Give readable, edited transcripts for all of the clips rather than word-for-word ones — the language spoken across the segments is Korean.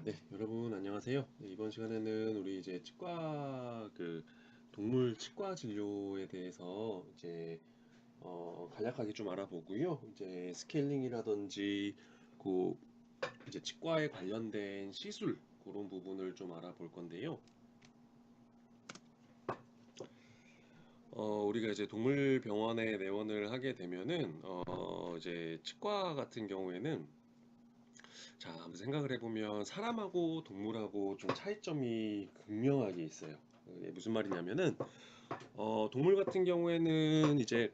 네, 여러분 안녕하세요. 네, 이번 시간에는 우리 이제 치과 동물 치과 진료에 대해서 이제 간략하게 좀 알아보고요. 이제 스케일링이라든지 그 이제 치과에 관련된 시술 그런 부분을 좀 알아볼 건데요. 우리가 이제 동물병원에 내원을 하게 되면은 이제 치과 같은 경우에는 자, 한번 생각을 해보면 사람하고 동물하고 좀 차이점이 극명하게 있어요. 이게 무슨 말이냐면은 동물 같은 경우에는 이제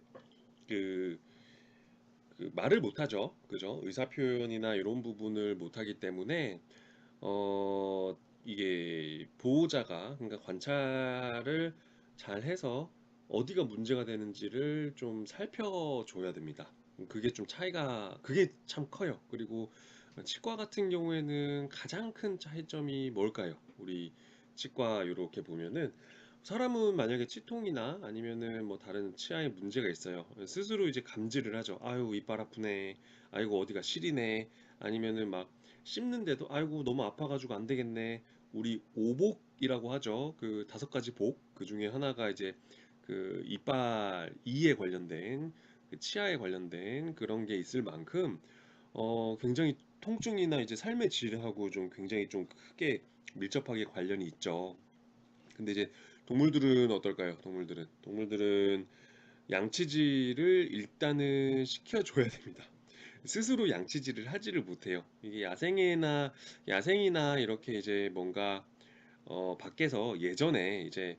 그, 그 말을 못하죠, 그죠? 의사 표현이나 이런 부분을 못하기 때문에 이게 보호자가 그러니까 관찰을 잘 해서 어디가 문제가 되는지를 좀 살펴줘야 됩니다. 그게 좀 차이가 그게 참 커요. 그리고 치과 같은 경우에는 가장 큰 차이점이 뭘까요? 우리 치과 이렇게 보면은 사람은 만약에 치통이나 아니면은 뭐 다른 치아에 문제가 있어요. 스스로 이제 감지를 하죠. 아유, 이빨 아프네. 아이고, 어디가 시리네. 아니면은 막 씹는데도 아이고 너무 아파가지고 안 되겠네. 우리 오복이라고 하죠. 그 다섯 가지 복. 그 중에 하나가 이제 그 이빨 이에 관련된 그 치아에 관련된 그런 게 있을 만큼 굉장히 통증이나 이제 삶의 질하고 좀 굉장히 좀 크게 밀접하게 관련이 있죠. 근데 이제 동물들은 어떨까요? 동물들은 양치질을 일단은 시켜줘야 됩니다. 스스로 양치질을 하지를 못해요. 이게 야생이나 이렇게 이제 뭔가 밖에서 예전에 이제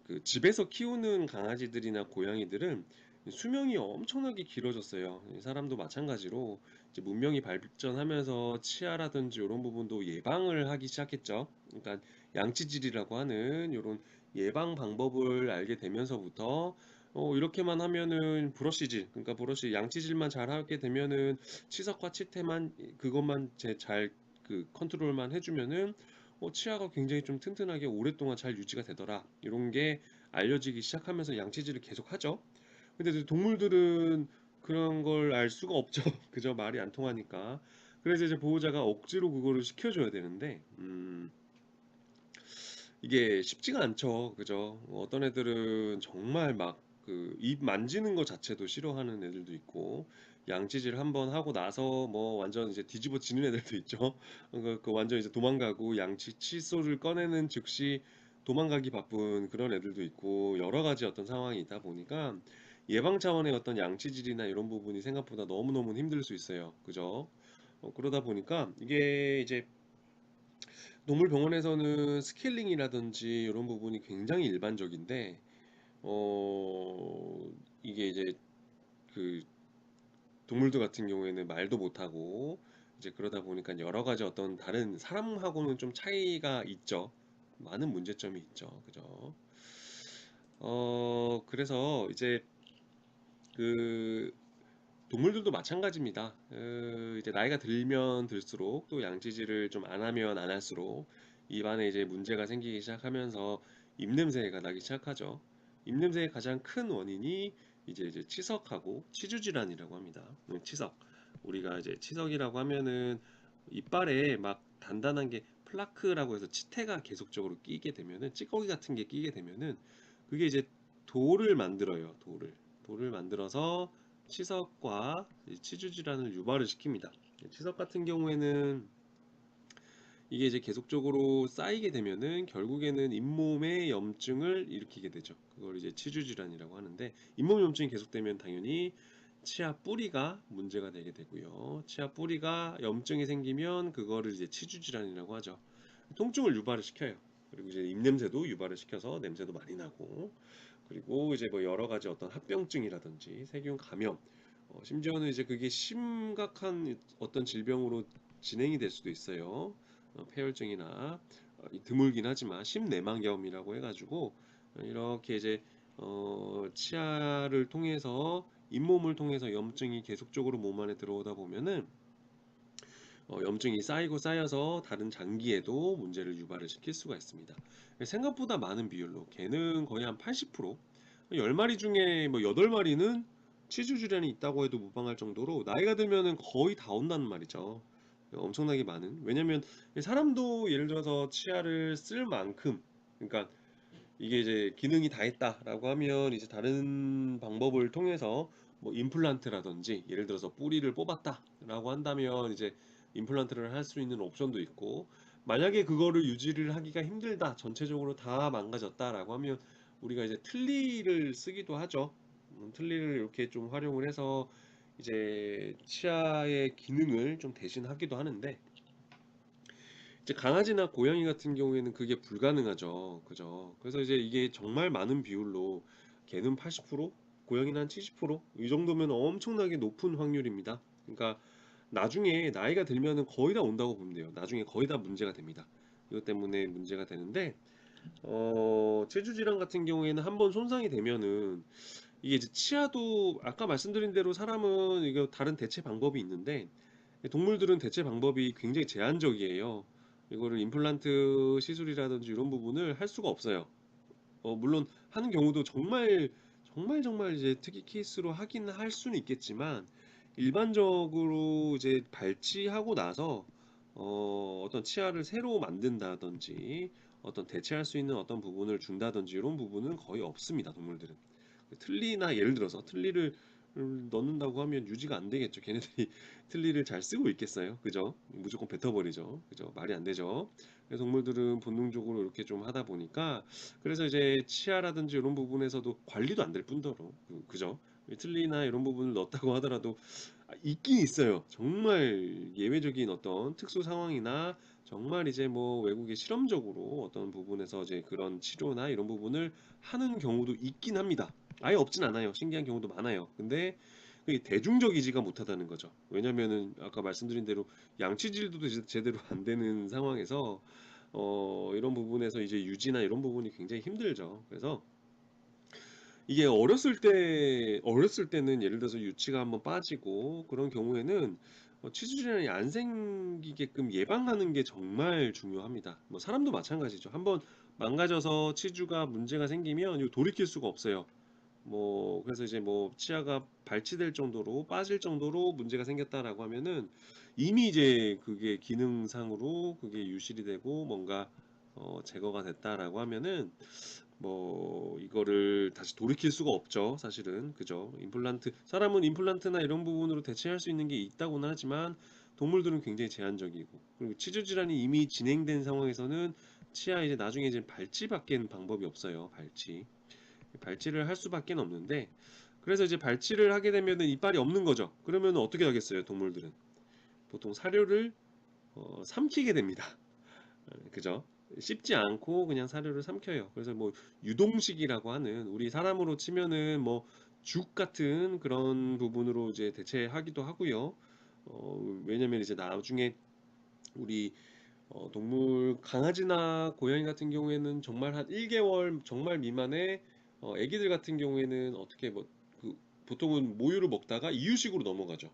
그 집에서 키우는 강아지들이나 고양이들은 수명이 엄청나게 길어졌어요. 사람도 마찬가지로 이제 문명이 발전하면서 치아라든지 이런 부분도 예방을 하기 시작했죠. 그러니까 양치질이라고 하는 이런 예방 방법을 알게 되면서부터 이렇게만 하면은 브러쉬질, 그러니까 브러쉬 양치질만 잘 하게 되면은 치석과 치태만 그것만 잘 그 컨트롤만 해주면은 치아가 굉장히 좀 튼튼하게 오랫동안 잘 유지가 되더라. 이런 게 알려지기 시작하면서 양치질을 계속 하죠. 근데 이제 동물들은 그런 걸 알 수가 없죠. 그저 말이 안 통하니까. 그래서 이제 보호자가 억지로 그거를 시켜줘야 되는데, 이게 쉽지가 않죠. 그죠? 어떤 애들은 정말 막 그 입 만지는 거 자체도 싫어하는 애들도 있고, 양치질 한번 하고 나서 뭐 완전 이제 뒤집어지는 애들도 있죠. 그 완전 이제 도망가고 양치 칫솔을 꺼내는 즉시 도망가기 바쁜 그런 애들도 있고, 여러 가지 어떤 상황이 있다 보니까 예방 차원의 어떤 양치질이나 이런 부분이 생각보다 너무너무 힘들 수 있어요. 그죠? 그러다 보니까 이게 이제 동물병원에서는 스케일링이라든지 이런 부분이 굉장히 일반적인데 이게 이제 그 동물들 같은 경우에는 말도 못하고 이제 그러다 보니까 여러 가지 어떤 다른 사람하고는 좀 차이가 있죠. 많은 문제점이 있죠. 그죠? 그래서 이제 그 동물들도 마찬가지입니다. 이제 나이가 들면 들수록 또 양치질을 좀 안 하면 안 할수록 입안에 이제 문제가 생기기 시작하면서 입냄새가 나기 시작하죠. 입냄새의 가장 큰 원인이 이제 치석하고 치주 질환이라고 합니다. 치석. 우리가 이제 치석이라고 하면은 이빨에 막 단단한 게 플라크라고 해서 치태가 계속적으로 끼게 되면은 찌꺼기 같은 게 끼게 되면은 그게 이제 돌을 만들어요. 돌을 만들어서 치석과 치주 질환을 유발을 시킵니다. 치석 같은 경우에는 이게 이제 계속적으로 쌓이게 되면은 결국에는 잇몸에 염증을 일으키게 되죠. 그걸 이제 치주 질환이라고 하는데 잇몸 염증이 계속되면 당연히 치아 뿌리가 문제가 되게 되고요. 치아 뿌리가 염증이 생기면 그거를 이제 치주 질환이라고 하죠. 통증을 유발을 시켜요. 그리고 이제 입냄새도 유발을 시켜서 냄새도 많이 나고 그리고 이제 뭐 여러 가지 어떤 합병증이라든지 세균 감염 심지어는 이제 그게 심각한 어떤 질병으로 진행이 될 수도 있어요. 폐혈증이나 드물긴 하지만 심내막염이라고 해가지고 이렇게 이제 치아를 통해서 잇몸을 통해서 염증이 계속적으로 몸 안에 들어오다 보면은 염증이 쌓이고 쌓여서 다른 장기에도 문제를 유발을 시킬 수가 있습니다. 생각보다 많은 비율로 개는 거의 한 80%, 10마리 중에 뭐 8마리는 치주 질환이 있다고 해도 무방할 정도로 나이가 들면은 거의 다 온다는 말이죠. 엄청나게 많은. 왜냐면 사람도 예를 들어서 치아를 쓸 만큼, 그러니까 이게 이제 기능이 다 했다라고 하면 이제 다른 방법을 통해서 뭐 임플란트라든지 예를 들어서 뿌리를 뽑았다라고 한다면 이제 임플란트를 할 수 있는 옵션도 있고, 만약에 그거를 유지를 하기가 힘들다, 전체적으로 다 망가졌다라고 하면 우리가 이제 틀니를 쓰기도 하죠. 틀니를 이렇게 좀 활용을 해서 이제 치아의 기능을 좀 대신하기도 하는데, 이제 강아지나 고양이 같은 경우에는 그게 불가능하죠. 그죠? 그래서 이제 이게 정말 많은 비율로 개는 80%, 고양이는 한 70%이 정도면 엄청나게 높은 확률입니다. 그러니까 나중에 나이가 들면은 거의 다 온다고 보면 돼요. 나중에 거의 다 문제가 됩니다. 이것 때문에 문제가 되는데, 체주 질환 같은 경우에는 한번 손상이 되면은 이게 이제 치아도 아까 말씀드린 대로 사람은 이거 다른 대체 방법이 있는데, 동물들은 대체 방법이 굉장히 제한적이에요. 이거를 임플란트 시술이라든지 이런 부분을 할 수가 없어요. 물론 하는 경우도 정말 이제 특이 케이스로 하긴 할 수는 있겠지만, 일반적으로 이제 발치하고 나서 어떤 치아를 새로 만든다든지 어떤 대체할 수 있는 어떤 부분을 준다든지 이런 부분은 거의 없습니다, 동물들은. 틀니나 예를 들어서 틀니를 넣는다고 하면 유지가 안 되겠죠. 걔네들이 틀니를 잘 쓰고 있겠어요? 그죠? 무조건 뱉어버리죠. 그죠? 말이 안 되죠. 그래서 동물들은 본능적으로 이렇게 좀 하다 보니까, 그래서 이제 치아라든지 이런 부분에서도 관리도 안 될 뿐더러 그죠? 틀니나 이런 부분을 넣었다고 하더라도 있긴 있어요. 정말 예외적인 어떤 특수 상황이나 정말 이제 뭐 외국의 실험적으로 어떤 부분에서 이제 그런 치료나 이런 부분을 하는 경우도 있긴 합니다. 아예 없진 않아요. 신기한 경우도 많아요. 근데 그게 대중적이지가 못하다는 거죠. 왜냐면은 아까 말씀드린 대로 양치질도 제대로 안 되는 상황에서 이런 부분에서 이제 유지나 이런 부분이 굉장히 힘들죠. 그래서 이게 어렸을 때는 예를 들어서 유치가 한번 빠지고 그런 경우에는 치주 질환이 안 생기게끔 예방하는 게 정말 중요합니다. 뭐 사람도 마찬가지죠. 한번 망가져서 치주가 문제가 생기면 이거 돌이킬 수가 없어요. 뭐 그래서 이제 뭐 치아가 발치될 정도로 빠질 정도로 문제가 생겼다라고 하면은 이미 이제 그게 기능상으로 그게 유실이 되고 뭔가 제거가 됐다라고 하면은 뭐 이거를 다시 돌이킬 수가 없죠, 사실은. 그죠? 사람은 임플란트나 이런 부분으로 대체할 수 있는 게 있다고는 하지만 동물들은 굉장히 제한적이고, 그리고 치주 질환이 이미 진행된 상황에서는 치아 이제 나중에 이제 발치밖엔 방법이 없어요. 발치를 할 수밖에 없는데, 그래서 이제 발치를 하게 되면은 이빨이 없는 거죠. 그러면 어떻게 하겠어요, 동물들은? 보통 사료를 삼키게 됩니다. 그죠? 씹지 않고 그냥 사료를 삼켜요. 그래서 뭐 유동식이라고 하는, 우리 사람으로 치면은 뭐 죽 같은 그런 부분으로 이제 대체하기도 하고요. 왜냐면 이제 나중에 우리 동물 강아지나 고양이 같은 경우에는 정말 한 1개월 정말 미만의 애기들 같은 경우에는 어떻게 뭐 그 보통은 모유를 먹다가 이유식으로 넘어가죠.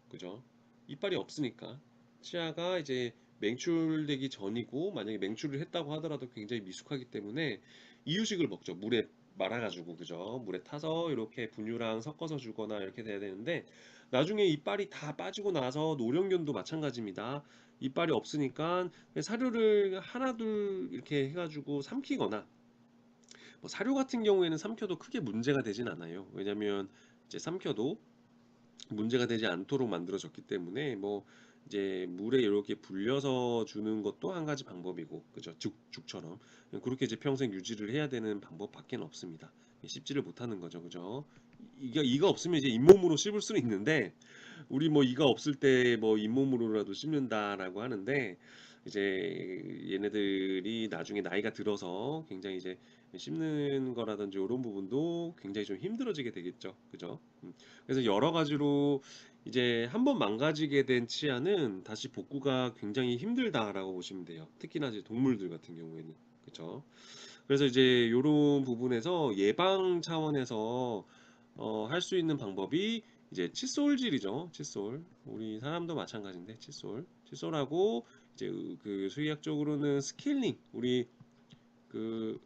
그죠? 이빨이 없으니까 치아가 이제 맹출되기 전이고, 만약에 맹출을 했다고 하더라도 굉장히 미숙하기 때문에 이유식을 먹죠. 물에 말아가지고. 그죠? 물에 타서 이렇게 분유랑 섞어서 주거나 이렇게 돼야 되는데, 나중에 이빨이 다 빠지고 나서 노령견도 마찬가지입니다. 이빨이 없으니까 사료를 하나 둘 이렇게 해가지고 삼키거나, 뭐 사료 같은 경우에는 삼켜도 크게 문제가 되진 않아요. 왜냐면 이제 삼켜도 문제가 되지 않도록 만들어졌기 때문에, 뭐 이제 물에 이렇게 불려서 주는 것도 한 가지 방법이고, 그죠? 죽처럼 그렇게 이제 평생 유지를 해야 되는 방법밖에 없습니다. 씹지를 못하는 거죠, 그죠? 이가 없으면 이제 잇몸으로 씹을 수는 있는데, 우리 뭐 이가 없을 때 뭐 잇몸으로라도 씹는다라고 하는데, 이제 얘네들이 나중에 나이가 들어서 굉장히 이제 씹는 거라든지 이런 부분도 굉장히 좀 힘들어지게 되겠죠. 그죠? 그래서 여러 가지로 이제 한번 망가지게 된 치아는 다시 복구가 굉장히 힘들다라고 보시면 돼요. 특히나 이제 동물들 같은 경우에는. 그죠? 그래서 이제 이런 부분에서 예방 차원에서 할 수 있는 방법이 이제 칫솔질이죠. 칫솔. 우리 사람도 마찬가지인데 칫솔. 칫솔하고 이제 그 수의학적으로는 스케일링. 우리 그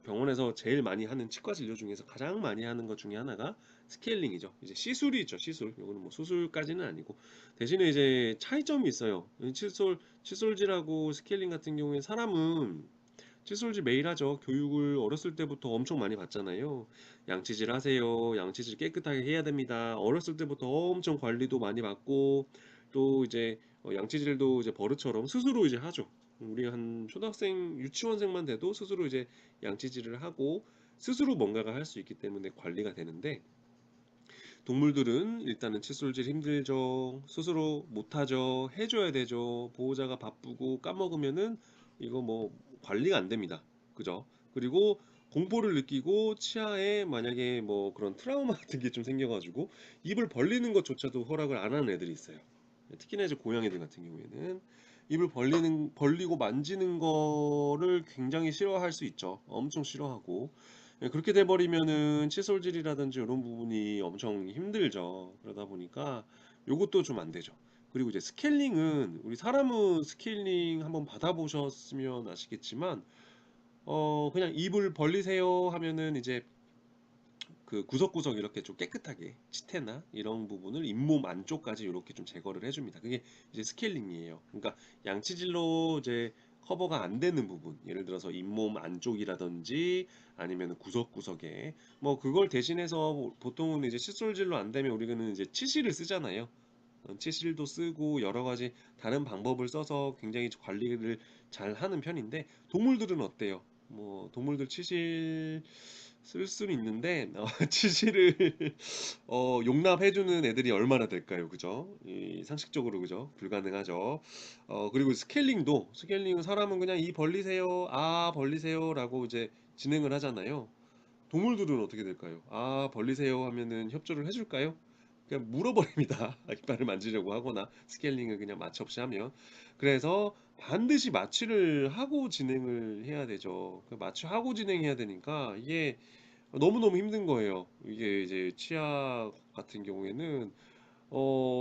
병원에서 제일 많이 하는 치과 진료 중에서 가장 많이 하는 것 중에 하나가 스케일링이죠. 이제 시술이죠, 시술. 이거는 뭐 수술까지는 아니고 대신에 이제 차이점이 있어요. 칫솔질하고 스케일링 같은 경우에 사람은 칫솔질 매일 하죠. 교육을 어렸을 때부터 엄청 많이 받잖아요. 양치질 하세요. 양치질 깨끗하게 해야 됩니다. 어렸을 때부터 엄청 관리도 많이 받고 또 이제 양치질도 이제 버릇처럼 스스로 이제 하죠. 우리 한 초등학생, 유치원생만 돼도 스스로 이제 양치질을 하고 스스로 뭔가가 할 수 있기 때문에 관리가 되는데 동물들은 일단은 칫솔질 힘들죠. 스스로 못하죠. 해줘야 되죠. 보호자가 바쁘고 까먹으면은 이거 뭐 관리가 안 됩니다. 그죠? 그리고 공포를 느끼고 치아에 만약에 뭐 그런 트라우마 같은 게 좀 생겨가지고 입을 벌리는 것조차도 허락을 안 하는 애들이 있어요. 특히나 이제 고양이들 같은 경우에는 입을 벌리고 만지는 거를 굉장히 싫어할 수 있죠. 엄청 싫어하고. 그렇게 돼버리면은 칫솔질이라든지 이런 부분이 엄청 힘들죠. 그러다 보니까 요것도 좀 안 되죠. 그리고 이제 스케일링은 우리 사람은 스케일링 한번 받아보셨으면 아시겠지만 그냥 입을 벌리세요 하면은 이제 그 구석구석 이렇게 좀 깨끗하게 치태나 이런 부분을 잇몸 안쪽까지 이렇게 좀 제거를 해줍니다. 그게 이제 스케일링이에요. 그러니까 양치질로 이제 커버가 안 되는 부분, 예를 들어서 잇몸 안쪽이라든지 아니면 구석구석에 뭐 그걸 대신해서 보통은 이제 칫솔질로 안 되면 우리는 이제 치실을 쓰잖아요. 치실도 쓰고 여러 가지 다른 방법을 써서 굉장히 관리를 잘 하는 편인데 동물들은 어때요? 뭐 동물들 치실 쓸 수는 있는데 치실을 용납해주는 애들이 얼마나 될까요? 그죠? 상식적으로 그죠? 불가능하죠. 그리고 스케일링은 사람은 그냥 이 벌리세요, 아 벌리세요라고 이제 진행을 하잖아요. 동물들은 어떻게 될까요? 아 벌리세요 하면은 협조를 해줄까요? 그냥 물어버립니다. 이빨을 만지려고 하거나 스케일링을 그냥 마취 없이 하면. 그래서 반드시 마취를 하고 진행을 해야 되죠. 마취하고 진행해야 되니까 이게 너무너무 힘든 거예요. 이게 이제 치아 같은 경우에는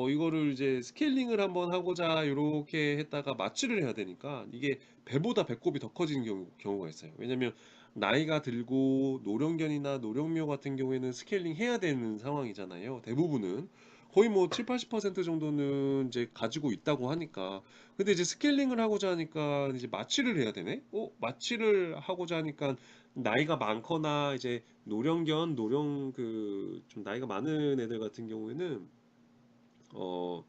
이거를 이제 스케일링을 한번 하고자 요렇게 했다가 마취를 해야 되니까 이게 배보다 배꼽이 더 커지는 경우가 있어요. 왜냐면 나이가 들고 노령견이나 노령묘 같은 경우에는 스케일링 해야 되는 상황이잖아요. 대부분은 거의 뭐 7, 80% 정도는 이제 가지고 있다고 하니까. 근데 이제 스케일링을 하고자 하니까 이제 마취를 해야 되네? 마취를 하고자 하니까 나이가 많거나 이제 노령 그 좀 나이가 많은 애들 같은 경우에는 어,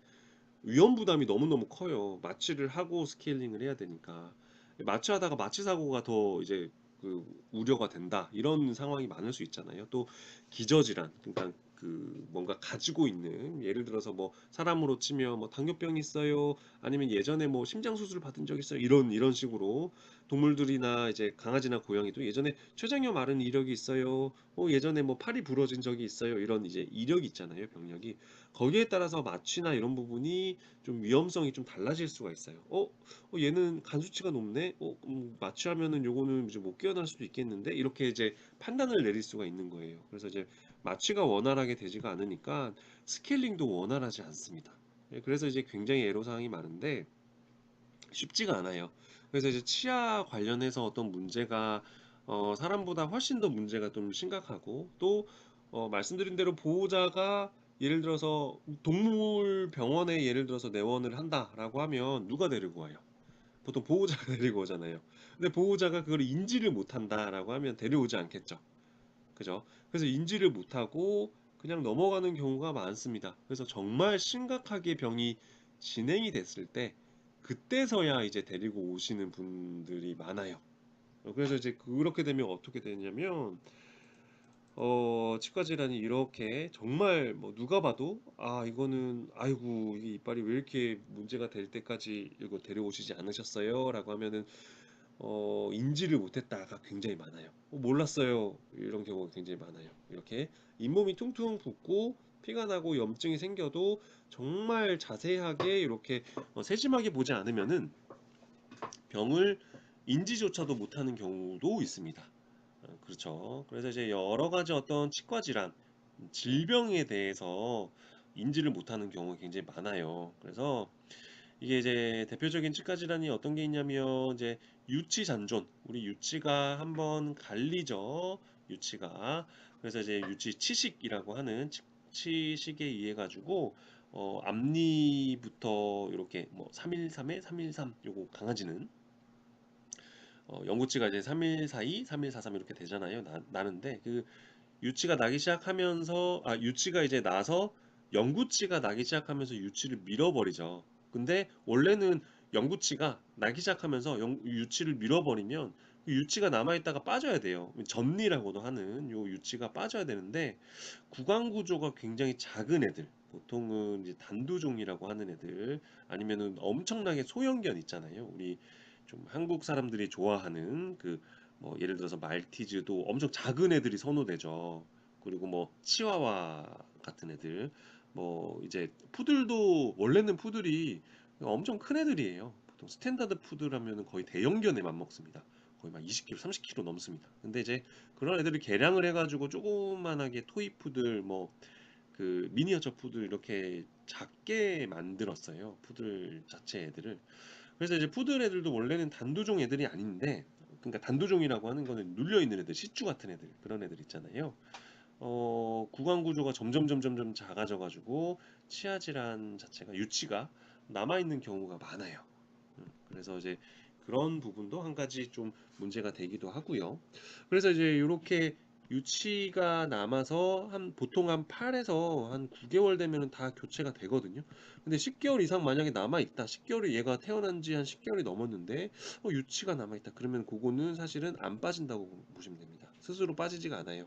위험 부담이 너무너무 커요. 마취를 하고 스케일링을 해야 되니까. 마취하다가 마취 사고가 더 이제 그 우려가 된다. 이런 상황이 많을 수 있잖아요. 또 기저질환, 그러니까 그 뭔가 가지고 있는 예를 들어서 뭐 사람으로 치면 뭐 당뇨병 있어요. 아니면 예전에 뭐 심장 수술 받은 적 있어요. 이런 식으로 동물들이나 이제 강아지나 고양이도 예전에 췌장염 앓은 이력이 있어요. 예전에 뭐 팔이 부러진 적이 있어요. 이런 이제 이력이 있잖아요. 병력이. 거기에 따라서 마취나 이런 부분이 좀 위험성이 좀 달라질 수가 있어요. 얘는 간 수치가 높네. 마취하면은 요거는 이제 못 깨어날 수도 있겠는데 이렇게 이제 판단을 내릴 수가 있는 거예요. 그래서 이제 마취가 원활하게 되지가 않으니까 스케일링도 원활하지 않습니다. 그래서 이제 굉장히 애로사항이 많은데 쉽지가 않아요. 그래서 이제 치아 관련해서 어떤 문제가 사람보다 훨씬 더 문제가 좀 심각하고 또 말씀드린 대로 보호자가 예를 들어서 동물 병원에 예를 들어서 내원을 한다라고 하면 누가 데리고 와요? 보통 보호자가 데리고 오잖아요. 근데 보호자가 그걸 인지를 못한다라고 하면 데려오지 않겠죠. 그죠? 그래서 인지를 못하고 그냥 넘어가는 경우가 많습니다. 그래서 정말 심각하게 병이 진행이 됐을 때 그때서야 이제 데리고 오시는 분들이 많아요. 그래서 이제 그렇게 되면 어떻게 되냐면 치과 질환이 이렇게 정말 뭐 누가 봐도 아 이거는 아이고 이게 이빨이 왜 이렇게 문제가 될 때까지 이거 데려오시지 않으셨어요? 라고 하면은 인지를 못했다가 굉장히 많아요. 몰랐어요. 이런 경우가 굉장히 많아요. 이렇게 잇몸이 퉁퉁 붓고 피가 나고 염증이 생겨도 정말 자세하게 이렇게 세심하게 보지 않으면은 병을 인지조차도 못하는 경우도 있습니다. 그렇죠. 그래서 이제 여러 가지 어떤 치과 질환, 질병에 대해서 인지를 못하는 경우가 굉장히 많아요. 그래서 이게 이제 대표적인 치과 질환이 어떤 게 있냐면 이제 유치 잔존. 우리 유치가 한번 갈리죠. 유치가. 그래서 이제 유치 치식이라고 하는 치식에 의해 가지고 앞니부터 이렇게 뭐 313에 313 요거 강아지는 영구치가 이제 314이, 3143 이렇게 되잖아요. 나는데 그 유치가 나기 시작하면서 유치가 이제 나서 영구치가 나기 시작하면서 유치를 밀어버리죠. 근데 원래는 영구치가 나기 시작하면서 유치를 밀어버리면 그 유치가 남아있다가 빠져야 돼요. 전니라고도 하는 요 유치가 빠져야 되는데 구강 구조가 굉장히 작은 애들, 보통은 이제 단두종이라고 하는 애들, 아니면은 엄청나게 소형견 있잖아요. 우리 좀 한국 사람들이 좋아하는 그 뭐 예를 들어서 말티즈도 엄청 작은 애들이 선호되죠. 그리고 뭐 치와와 같은 애들, 뭐 이제 푸들도 원래는 푸들이 엄청 큰 애들이에요. 보통 스탠다드 푸들하면은 거의 대형견에 맞먹습니다. 거의 막 20kg, 30kg 넘습니다. 근데 이제 그런 애들을 개량을 해가지고 조그만하게 토이 푸들, 뭐 그 미니어처 푸들 이렇게 작게 만들었어요. 푸들 자체 애들을. 그래서 이제 푸들 애들도 원래는 단두종 애들이 아닌데, 그러니까 단두종이라고 하는 거는 눌려 있는 애들, 시추 같은 애들, 그런 애들 있잖아요. 구강 구조가 점점 작아져 가지고 치아 질환 자체가 유치가 남아 있는 경우가 많아요. 그래서 이제 그런 부분도 한 가지 좀 문제가 되기도 하고요. 그래서 이제 이렇게 유치가 남아서 보통 한 8에서 한 9개월 되면은 다 교체가 되거든요. 근데 10개월 이상 만약에 남아 있다. 10개월이 얘가 태어난 지 한 10개월이 넘었는데 유치가 남아 있다. 그러면 그거는 사실은 안 빠진다고 보시면 됩니다. 스스로 빠지지가 않아요.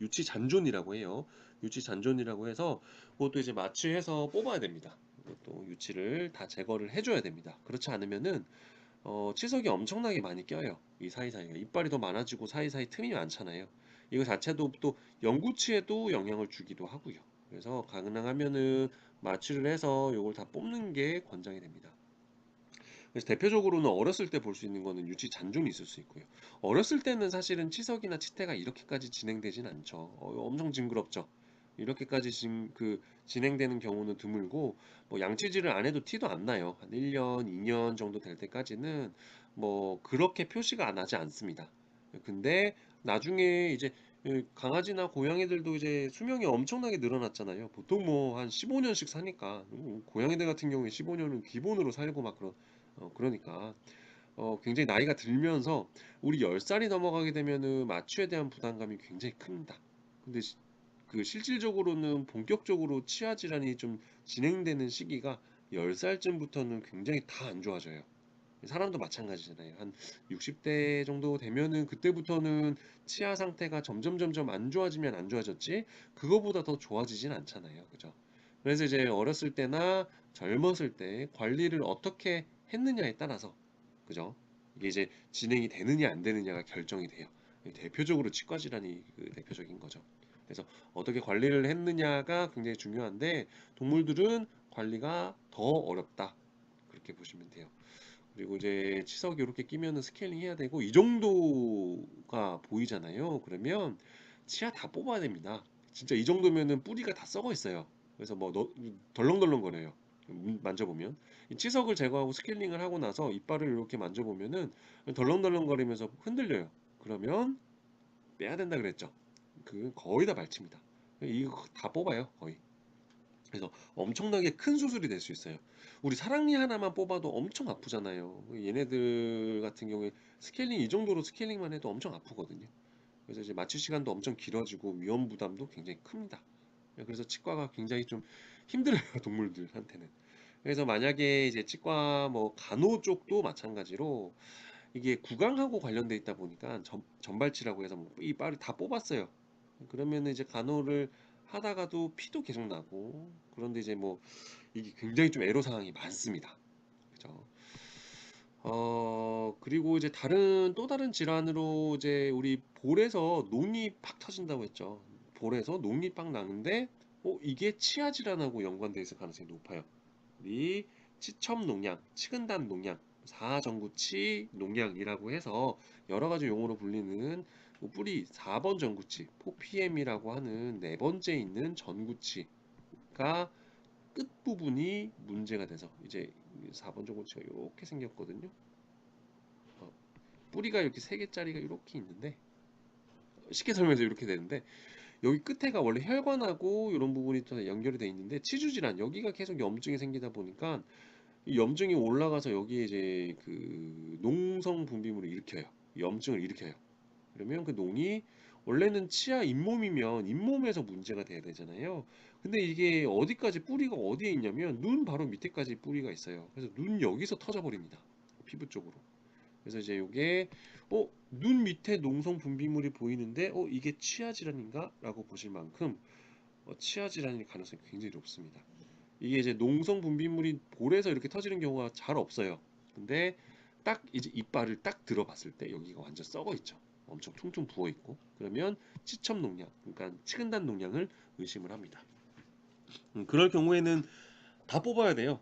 유치 잔존이라고 해요. 유치 잔존이라고 해서 그것도 이제 마취해서 뽑아야 됩니다. 또 유치를 다 제거를 해줘야 됩니다. 그렇지 않으면은 치석이 엄청나게 많이 껴요. 이 사이사이가 이빨이 더 많아지고 사이사이 틈이 많잖아요. 이거 자체도 또 영구치에도 영향을 주기도 하고요. 그래서 가능하면은 마취를 해서 이걸 다 뽑는 게 권장이 됩니다. 그래서 대표적으로는 어렸을 때 볼 수 있는 거는 유치 잔존이 있을 수 있고요. 어렸을 때는 사실은 치석이나 치태가 이렇게까지 진행되진 않죠. 엄청 징그럽죠. 이렇게까지 진행되는 경우는 드물고 뭐 양치질을 안 해도 티도 안 나요. 한 1년, 2년 정도 될 때까지는 뭐 그렇게 표시가 나지 않습니다. 근데 나중에 이제 강아지나 고양이들도 이제 수명이 엄청나게 늘어났잖아요. 보통 뭐 한 15년씩 사니까 고양이들 같은 경우에 15년은 기본으로 살고 막 그러니까 굉장히 나이가 들면서 우리 10살이 넘어가게 되면은 마취에 대한 부담감이 굉장히 큽니다. 근데 그 실질적으로는 본격적으로 치아 질환이 좀 진행되는 시기가 10살쯤부터는 굉장히 다 안 좋아져요. 사람도 마찬가지잖아요. 한 60대 정도 되면은 그때부터는 치아 상태가 점점 안 좋아지면 안 좋아졌지 그거보다 더 좋아지진 않잖아요. 그죠? 그래서 이제 어렸을 때나 젊었을 때 관리를 어떻게 했느냐에 따라서 그죠? 이게 이제 진행이 되느냐 안 되느냐가 결정이 돼요. 대표적으로 치과 질환이 그 대표적인 거죠. 그래서 어떻게 관리를 했느냐가 굉장히 중요한데 동물들은 관리가 더 어렵다. 그렇게 보시면 돼요. 그리고 이제 치석이 이렇게 끼면은 스케일링 해야 되고 이 정도가 보이잖아요. 그러면 치아 다 뽑아야 됩니다. 진짜 이 정도면은 뿌리가 다 썩어 있어요. 그래서 뭐 덜렁덜렁거려요. 만져보면 이 치석을 제거하고 스케일링을 하고 나서 이빨을 이렇게 만져보면은 덜렁덜렁거리면서 흔들려요. 그러면 빼야 된다 그랬죠. 그 거의 다 말칩니다. 이거 다 뽑아요, 거의. 그래서 엄청나게 큰 수술이 될 수 있어요. 우리 사랑니 하나만 뽑아도 엄청 아프잖아요. 얘네들 같은 경우에 스케일링 이 정도로 스케일링만 해도 엄청 아프거든요. 그래서 이제 마취 시간도 엄청 길어지고 위험 부담도 굉장히 큽니다. 그래서 치과가 굉장히 좀 힘들어요, 동물들한테는. 그래서 만약에 이제 치과 뭐 간호 쪽도 마찬가지로 이게 구강하고 관련돼 있다 보니까 전발치라고 해서 뭐 이빨을 다 뽑았어요. 그러면 이제 간호를 하다가도 피도 계속 나고 그런데 이제 뭐 이게 굉장히 좀 애로사항이 많습니다. 그죠? 그리고 이제 또 다른 질환으로 이제 우리 볼에서 녹이 팍 터진다고 했죠. 볼에서 녹이 팍 나는데 이게 치아 질환하고 연관돼 있을 가능성이 높아요. 우리 치첨농양, 치근단 농양, 사전구치 농양이라고 해서 여러 가지 용어로 불리는 뿌리 4번 전구치, 4PM이라고 하는 네 번째 있는 전구치가 끝부분이 문제가 돼서 이제 4번 정고치가 이렇게 생겼거든요. 어, 뿌리가 이렇게 3개짜리가 이렇게 있는데 쉽게 설명해서 이렇게 되는데 여기 끝에가 원래 혈관하고 이런 부분이 또 연결이 돼 있는데 치주 질환 여기가 계속 염증이 생기다 보니까 이 염증이 올라가서 여기에 이제 그 농성 분비물을 일으켜요. 염증을 일으켜요. 그러면 그 농이 원래는 치아 잇몸이면 잇몸에서 문제가 돼야 되잖아요. 근데 이게 어디까지 뿌리가 어디에 있냐면 눈 바로 밑에까지 뿌리가 있어요. 그래서 눈 여기서 터져버립니다. 피부 쪽으로. 그래서 이제 요게 눈 밑에 농성 분비물이 보이는데 이게 치아 질환인가? 라고 보실 만큼 치아 질환일 가능성이 굉장히 높습니다. 이게 이제 농성 분비물이 볼에서 이렇게 터지는 경우가 잘 없어요. 근데 딱 이제 이빨을 딱 들어봤을 때 여기가 완전 썩어 있죠. 엄청 퉁퉁 부어 있고 그러면 치첨 농양, 그러니까 치근단 농양을 의심을 합니다. 그럴 경우에는 다 뽑아야 돼요.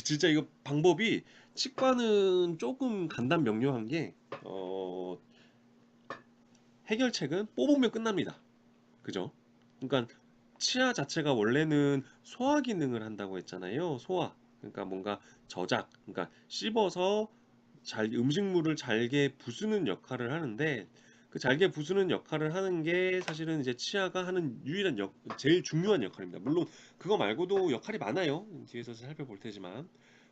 진짜 이거 방법이 치과는 조금 간단 명료한 게 해결책은 뽑으면 끝납니다. 그죠? 그러니까 치아 자체가 원래는 소화 기능을 한다고 했잖아요. 소화. 그러니까 뭔가 저작, 그러니까 씹어서 잘 음식물을 잘게 부수는 역할을 하는데 그 잘게 부수는 역할을 하는 게 사실은 이제 치아가 하는 유일한 제일 중요한 역할입니다. 물론 그거 말고도 역할이 많아요. 뒤에서 살펴볼 테지만.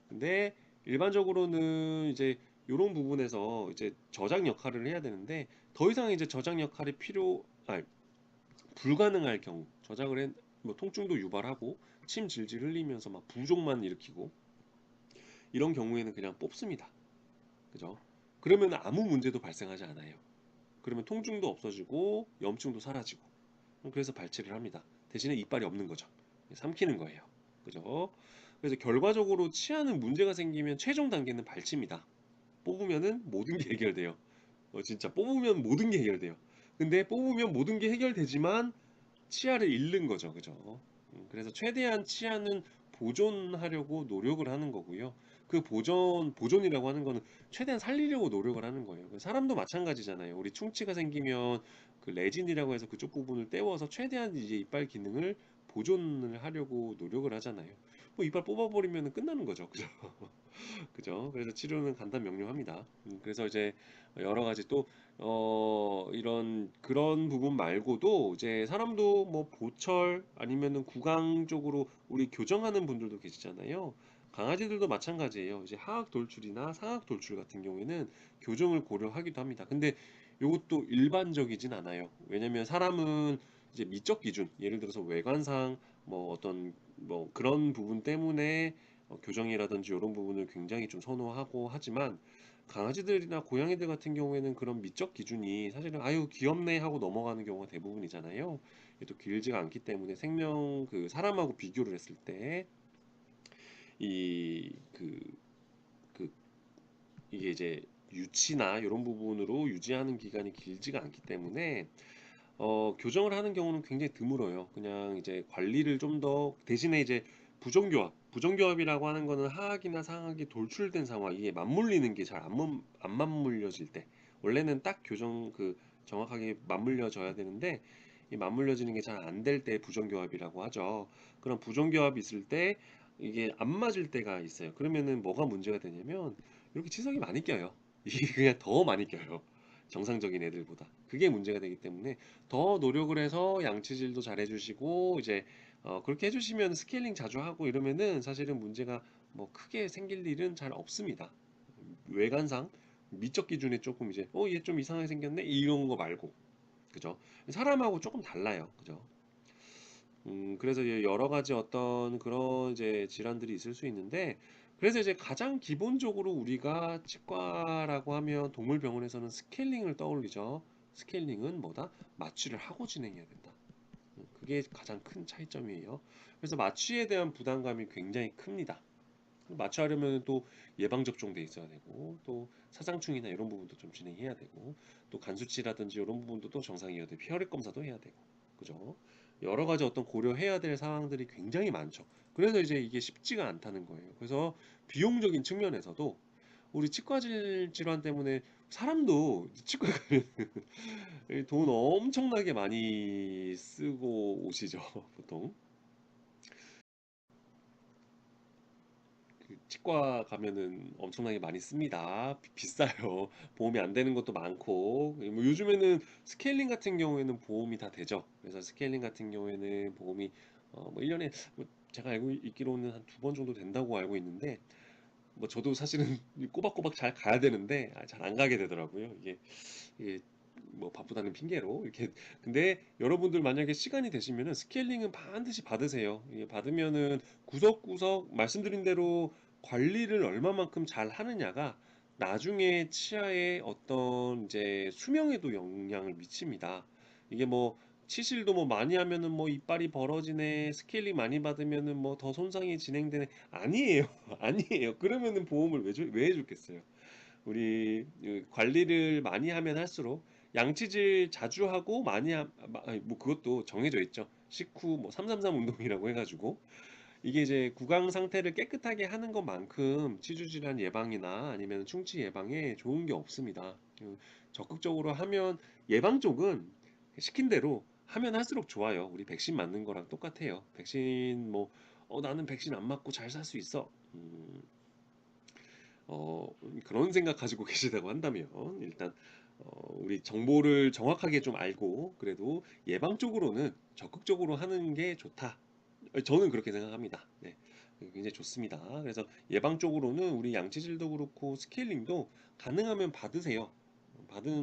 근데 일반적으로는 이제 이런 부분에서 이제 저장 역할을 해야 되는데 더 이상 이제 저장 역할이 불가능할 경우 뭐 통증도 유발하고 침 질질 흘리면서 막 부종만 일으키고 이런 경우에는 그냥 뽑습니다. 그죠? 그러면 아무 문제도 발생하지 않아요. 그러면 통증도 없어지고 염증도 사라지고 그래서 발치를 합니다. 대신에 이빨이 없는 거죠. 삼키는 거예요. 그죠? 그래서 결과적으로 치아는 문제가 생기면 최종 단계는 발치입니다. 뽑으면은 모든 게 해결돼요. 진짜 뽑으면 모든 게 해결돼요. 근데 뽑으면 모든 게 해결되지만 치아를 잃는 거죠. 그죠? 그래서 최대한 치아는 보존하려고 노력을 하는 거고요. 그 보존이라고 하는 거는 최대한 살리려고 노력을 하는 거예요. 사람도 마찬가지잖아요. 우리 충치가 생기면 그 레진이라고 해서 그쪽 부분을 떼워서 최대한 이제 이빨 기능을 보존을 하려고 노력을 하잖아요. 뭐 이빨 뽑아버리면 끝나는 거죠. 그죠? 그죠? 그래서 치료는 간단 명료합니다. 그래서 이제 여러 가지 또 이런 그런 부분 말고도 이제 사람도 뭐 보철 아니면은 구강 쪽으로 우리 교정하는 분들도 계시잖아요. 강아지들도 마찬가지예요. 이제 하악 돌출이나 상악 돌출 같은 경우에는 교정을 고려하기도 합니다. 근데 이것도 일반적이진 않아요. 왜냐면 사람은 이제 미적 기준, 예를 들어서 외관상 뭐 어떤 뭐 그런 부분 때문에 교정이라든지 이런 부분을 굉장히 좀 선호하고 하지만 강아지들이나 고양이들 같은 경우에는 그런 미적 기준이 사실은 아유 귀엽네 하고 넘어가는 경우가 대부분이잖아요. 이게 또 길지가 않기 때문에 생명 그 사람하고 비교를 했을 때 이 그 이게 이제 유치나 이런 부분으로 유지하는 기간이 길지가 않기 때문에 교정을 하는 경우는 굉장히 드물어요. 그냥 이제 관리를 좀 더 대신에 이제 부정교합이라고 하는 거는 하악이나 상악이 돌출된 상황, 이게 맞물리는 게 잘 안 맞물려질 때, 원래는 딱 교정 정확하게 맞물려져야 되는데 이 맞물려지는 게 잘 안 될 때 부정교합이라고 하죠. 그런 부정교합이 있을 때 이게 안 맞을 때가 있어요. 그러면은 뭐가 문제가 되냐면 이렇게 치석이 많이 껴요. 이게 그냥 더 많이 껴요. 정상적인 애들보다. 그게 문제가 되기 때문에 더 노력을 해서 양치질도 잘 해주시고 이제 그렇게 해주시면 스케일링 자주 하고 이러면은 사실은 문제가 뭐 크게 생길 일은 잘 없습니다. 외관상 미적 기준에 조금 이제 얘 좀 이상하게 생겼네 이런 거 말고 그죠? 사람하고 조금 달라요. 그죠? 그래서 이제 여러 가지 어떤 그런 이제 질환들이 있을 수 있는데, 그래서 이제 가장 기본적으로 우리가 치과라고 하면 동물병원에서는 스케일링을 떠올리죠. 스케일링은 뭐다? 마취를 하고 진행해야 된다. 그게 가장 큰 차이점이에요. 그래서 마취에 대한 부담감이 굉장히 큽니다. 마취하려면 또 예방접종 돼 있어야 되고, 또 사상충이나 이런 부분도 좀 진행해야 되고, 또 간수치라든지 이런 부분도 또 정상이어야 돼. 혈액 검사도 해야 되고, 그죠? 여러 가지 어떤 고려해야 될 사항들이 굉장히 많죠. 그래서 이제 이게 쉽지가 않다는 거예요. 그래서 비용적인 측면에서도 우리 치과 질환 때문에 사람도 치과 가면 돈 엄청나게 많이 쓰고 오시죠, 보통. 치과 가면은 엄청나게 많이 씁니다. 비싸요. 보험이 안 되는 것도 많고. 뭐 요즘에는 스케일링 같은 경우에는 보험이 다 되죠. 그래서 스케일링 같은 경우에는 보험이 뭐 1년에 뭐 제가 알고 있기로는 한 두 번 정도 된다고 알고 있는데 뭐 저도 사실은 꼬박꼬박 잘 가야 되는데 잘 안 가게 되더라고요. 이게 뭐 바쁘다는 핑계로 이렇게. 근데 여러분들 만약에 시간이 되시면은 스케일링은 반드시 받으세요. 이게 받으면은 구석구석 말씀드린 대로 관리를 얼마만큼 잘 하느냐가 나중에 치아의 어떤 이제 수명에도 영향을 미칩니다. 이게 뭐 치실도 뭐 많이 하면은 뭐 이빨이 벌어지네, 스케일링 많이 받으면은 뭐 더 손상이 진행되네. 아니에요. 아니에요. 그러면은 보험을 왜 해줬겠어요. 우리 관리를 많이 하면 할수록 양치질 자주 하고 많이 아니, 뭐 그것도 정해져 있죠. 식후 뭐 333 운동이라고 해가지고 이게 이제 구강 상태를 깨끗하게 하는 것만큼 치주 질환 예방이나 아니면 충치 예방에 좋은 게 없습니다. 적극적으로 하면 예방 쪽은 시킨 대로 하면 할수록 좋아요. 우리 백신 맞는 거랑 똑같아요. 백신 뭐 나는 백신 안 맞고 잘 살 수 있어. 그런 생각 가지고 계시다고 한다면 일단 우리 정보를 정확하게 좀 알고 그래도 예방 쪽으로는 적극적으로 하는 게 좋다. 저는 그렇게 생각합니다. 네. 굉장히 좋습니다. 그래서 예방 쪽으로는 우리 양치질도 그렇고 스케일링도 가능하면 받으세요.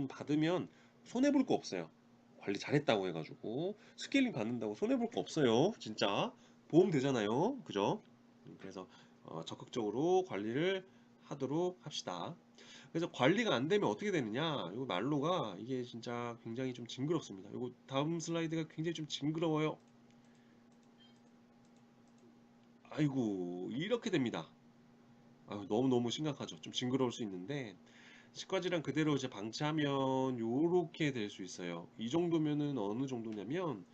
받으면 손해 볼 거 없어요. 관리 잘했다고 해가지고 스케일링 받는다고 손해 볼 거 없어요. 진짜 보험 되잖아요. 그죠? 그래서 적극적으로 관리를 하도록 합시다. 그래서 관리가 안 되면 어떻게 되느냐? 이 난로가 이게 진짜 굉장히 좀 징그럽습니다. 이거 다음 슬라이드가 굉장히 좀 징그러워요. 아이고 이렇게 됩니다. 아유, 너무너무 심각하죠. 좀 징그러울 수 있는데 치과질환 그대로 이제 방치하면 요렇게 될 수 있어요. 이 정도면은 어느 정도냐면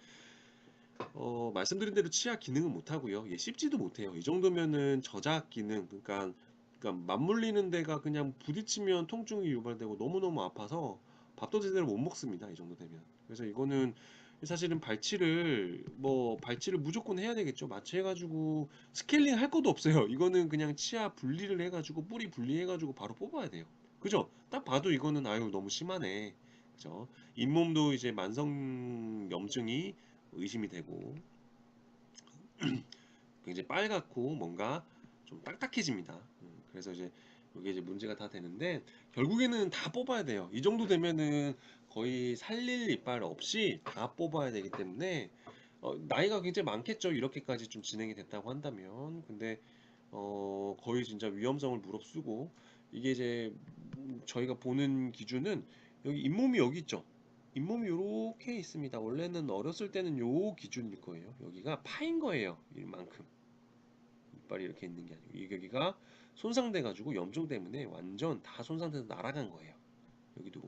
말씀드린 대로 치아 기능은 못 하고요. 예, 씹지도 못해요. 이 정도면은 저작 기능, 그러니까 맞물리는 데가 그냥 부딪히면 통증이 유발되고 너무너무 아파서 밥도 제대로 못 먹습니다. 이 정도 되면. 그래서 이거는 사실은 발치를 무조건 해야 되겠죠. 마취해가지고 스케일링 할 것도 없어요. 이거는 그냥 치아 분리를 해가지고 뿌리 분리해가지고 바로 뽑아야 돼요. 그죠? 딱 봐도 이거는 아유 너무 심하네. 그죠? 잇몸도 이제 만성 염증이 의심이 되고 굉장히 빨갛고 뭔가 좀 딱딱해집니다. 그래서 이제 이게 이제 문제가 다 되는데 결국에는 다 뽑아야 돼요. 이 정도 되면은 거의 살릴 이빨 없이 다 뽑아야 되기 때문에 나이가 굉장히 많겠죠. 이렇게까지 좀 진행이 됐다고 한다면. 근데 거의 진짜 위험성을 무릅쓰고 이게 이제 저희가 보는 기준은 여기 잇몸이 여기 있죠. 잇몸이 요렇게 있습니다. 원래는 어렸을 때는 요 기준일 거예요. 여기가 파인 거예요. 이만큼. 이빨이 이렇게 있는 게 아니고 여기가 손상돼 가지고 염증 때문에 완전 다 손상돼서 날아간 거예요. 여기도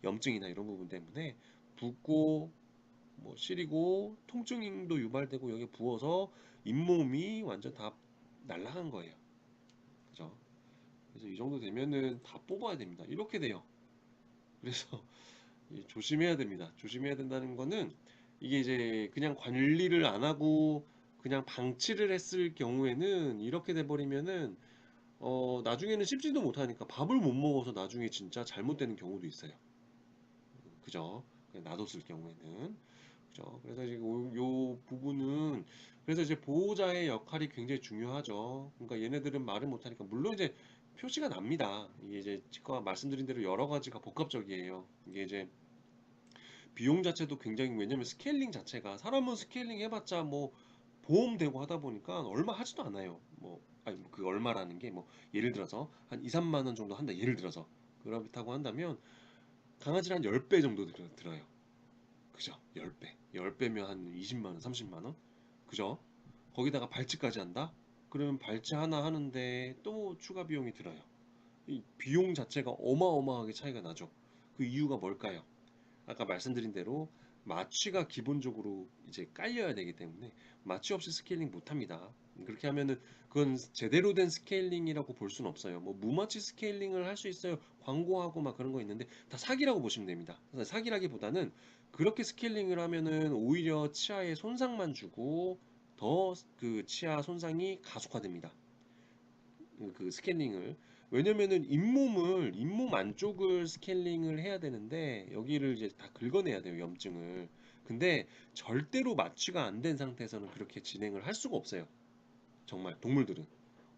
염증이나 이런 부분 때문에 붓고 뭐 시리고 통증도 유발되고 여기 부어서 잇몸이 완전 다 날아간 거예요. 그죠? 그래서 이 정도 되면은 다 뽑아야 됩니다. 이렇게 돼요. 그래서 조심해야 됩니다. 조심해야 된다는 거는 이게 이제 그냥 관리를 안 하고 그냥 방치를 했을 경우에는 이렇게 돼버리면은 나중에는 씹지도 못하니까 밥을 못 먹어서 나중에 진짜 잘못되는 경우도 있어요. 그죠? 그냥 놔뒀을 경우에는. 그죠? 그래서 이제 요 부분은 그래서 이제 보호자의 역할이 굉장히 중요하죠. 그러니까 얘네들은 말을 못하니까 물론 이제 표시가 납니다. 이게 이제 치과 말씀드린 대로 여러 가지가 복합적이에요. 이게 이제 비용 자체도 굉장히 왜냐면 스케일링 자체가 사람은 스케일링 해봤자 뭐 보험 되고 하다 보니까 얼마 하지도 않아요. 뭐 아니 그 얼마라는 게 뭐 예를 들어서 한 2, 3만 원 정도 한다. 예를 들어서 그렇다고 한다면 강아지를 한 10배 정도 들어요. 그죠? 10배. 10배면 한 20만 원, 30만 원? 그죠? 거기다가 발치까지 한다? 그러면 발치 하나 하는데 또 추가 비용이 들어요. 이 비용 자체가 어마어마하게 차이가 나죠. 그 이유가 뭘까요? 아까 말씀드린 대로 마취가 기본적으로 이제 깔려야 되기 때문에 마취 없이 스케일링 못 합니다. 그렇게 하면은 그건 제대로 된 스케일링이라고 볼 수는 없어요. 뭐 무마취 스케일링을 할 수 있어요. 광고하고 막 그런 거 있는데 다 사기라고 보시면 됩니다. 그래서 사기라기보다는 그렇게 스케일링을 하면은 오히려 치아에 손상만 주고 더 그 치아 손상이 가속화됩니다. 그 스캐닝을. 왜냐면은 잇몸 안쪽을 스캐닝을 해야 되는데 여기를 이제 다 긁어내야 돼요, 염증을. 근데 절대로 마취가 안 된 상태에서는 그렇게 진행을 할 수가 없어요. 정말 동물들은.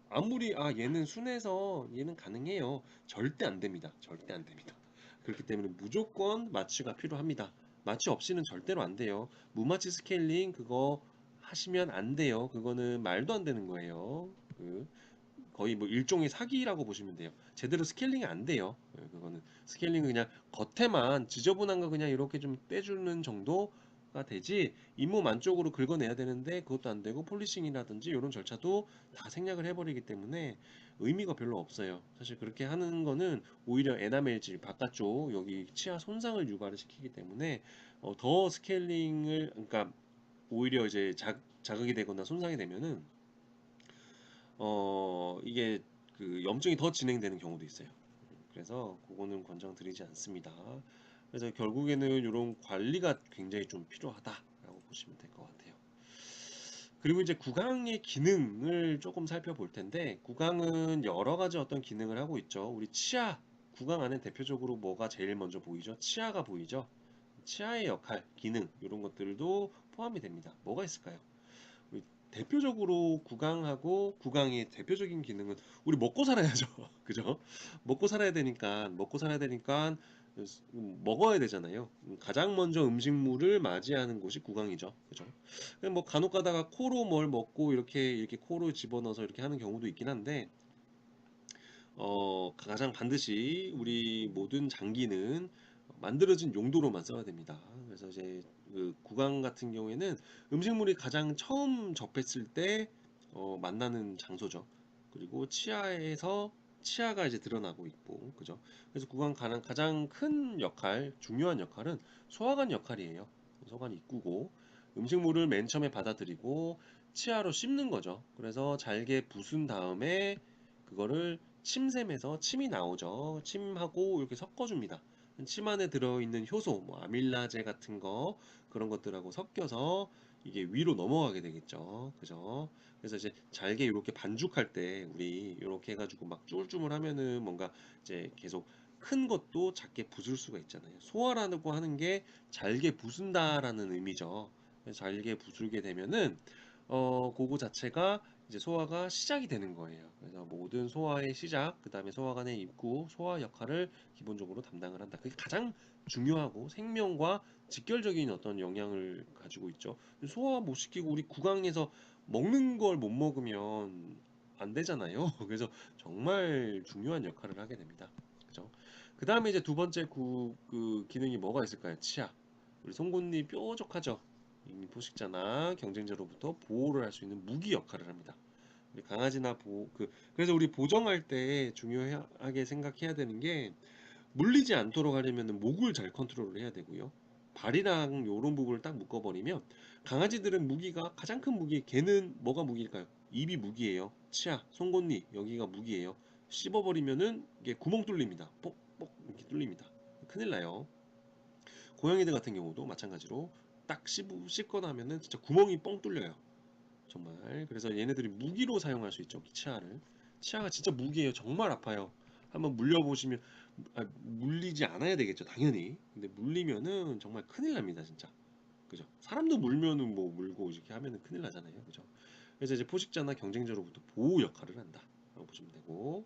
아무리 얘는 순해서 얘는 가능해요. 절대 안 됩니다. 절대 안 됩니다. 그렇기 때문에 무조건 마취가 필요합니다. 마취 없이는 절대로 안 돼요. 무마취 스케일링 그거 하시면 안 돼요. 그거는 말도 안 되는 거예요. 거의 뭐 일종의 사기라고 보시면 돼요. 제대로 스케일링이 안 돼요. 그거는 스케일링은 그냥 겉에만 지저분한 거 그냥 이렇게 좀 떼주는 정도가 되지 잇몸 안쪽으로 긁어내야 되는데 그것도 안 되고 폴리싱이라든지 이런 절차도 다 생략을 해버리기 때문에 의미가 별로 없어요. 사실 그렇게 하는 거는 오히려 에나멜질 바깥쪽 여기 치아 손상을 유발을 시키기 때문에 더 스케일링을 그러니까 오히려 이제 자극이 되거나 손상이 되면은 이게 그 염증이 더 진행되는 경우도 있어요. 그래서 그거는 권장드리지 않습니다. 그래서 결국에는 이런 관리가 굉장히 좀 필요하다라고 보시면 될 것 같아요. 그리고 이제 구강의 기능을 조금 살펴볼 텐데, 구강은 여러 가지 어떤 기능을 하고 있죠. 우리 치아, 구강 안에 대표적으로 뭐가 제일 먼저 보이죠? 치아가 보이죠? 치아의 역할, 기능, 이런 것들도 포함이 됩니다. 뭐가 있을까요? 우리 대표적으로 구강의 대표적인 기능은 우리 먹고 살아야죠. 그죠? 먹고 살아야 되니까 먹어야 되잖아요. 가장 먼저 음식물을 맞이하는 곳이 구강이죠. 그죠? 뭐 간혹 가다가 코로 뭘 먹고 이렇게 코로 집어넣어서 이렇게 하는 경우도 있긴 한데 가장 반드시 우리 모든 장기는 만들어진 용도로만 써야 됩니다. 그래서 이제 그 구강 같은 경우에는 음식물이 가장 처음 접했을 때 만나는 장소죠. 그리고 치아가 이제 드러나고 있고, 그죠? 그래서 가장 큰 역할, 중요한 역할은 소화관 역할이에요. 소화관 입구고 음식물을 맨 처음에 받아들이고 치아로 씹는 거죠. 그래서 잘게 부순 다음에 그거를 침샘에서 침이 나오죠. 침하고 이렇게 섞어줍니다. 침 안에 들어있는 효소, 뭐 아밀라제 같은 거 그런 것들하고 섞여서 이게 위로 넘어가게 되겠죠. 그죠? 그래서 이제 잘게 이렇게 반죽할 때 우리 이렇게 해가지고 막 쭈물쭈물 하면은 뭔가 이제 계속 큰 것도 작게 부술 수가 있잖아요. 소화라고 하는 게 잘게 부순다라는 의미죠. 그래서 잘게 부술게 되면은 그거 자체가 이제 소화가 시작이 되는 거예요. 그래서 모든 소화의 시작, 그 다음에 소화관의 입구, 소화 역할을 기본적으로 담당을 한다. 그게 가장 중요하고 생명과 직결적인 어떤 영향을 가지고 있죠. 소화 못 시키고 우리 구강에서 먹는 걸 못 먹으면 안 되잖아요. 그래서 정말 중요한 역할을 하게 됩니다. 그죠? 그 다음에 이제 두 번째 그 기능이 뭐가 있을까요? 치아. 우리 송곳니 뾰족하죠. 이 포식자나 경쟁자로부터 보호를 할 수 있는 무기 역할을 합니다. 우리 강아지나 그래서 우리 보정할 때 중요하게 생각해야 되는 게 물리지 않도록 하려면 목을 잘 컨트롤을 해야 되고요. 발이랑 요런 부분을 딱 묶어버리면 강아지들은 무기가 가장 큰 무기 걔는 뭐가 무기일까요? 입이 무기예요. 치아, 송곳니 여기가 무기예요. 씹어버리면은 이게 구멍 뚫립니다. 뽁뽁 이렇게 뚫립니다. 큰일 나요. 고양이들 같은 경우도 마찬가지로 딱 씹거나 하면은 진짜 구멍이 뻥 뚫려요. 정말. 그래서 얘네들이 무기로 사용할 수 있죠. 치아를. 치아가 진짜 무기예요. 정말 아파요. 한번 물려보시면 물리지 않아야 되겠죠. 당연히. 근데 물리면은 정말 큰일 납니다. 진짜. 그죠? 사람도 물면은 뭐 물고 이렇게 하면은 큰일 나잖아요. 그죠? 그래서 이제 포식자나 경쟁자로부터 보호 역할을 한다. 라고 보시면 되고.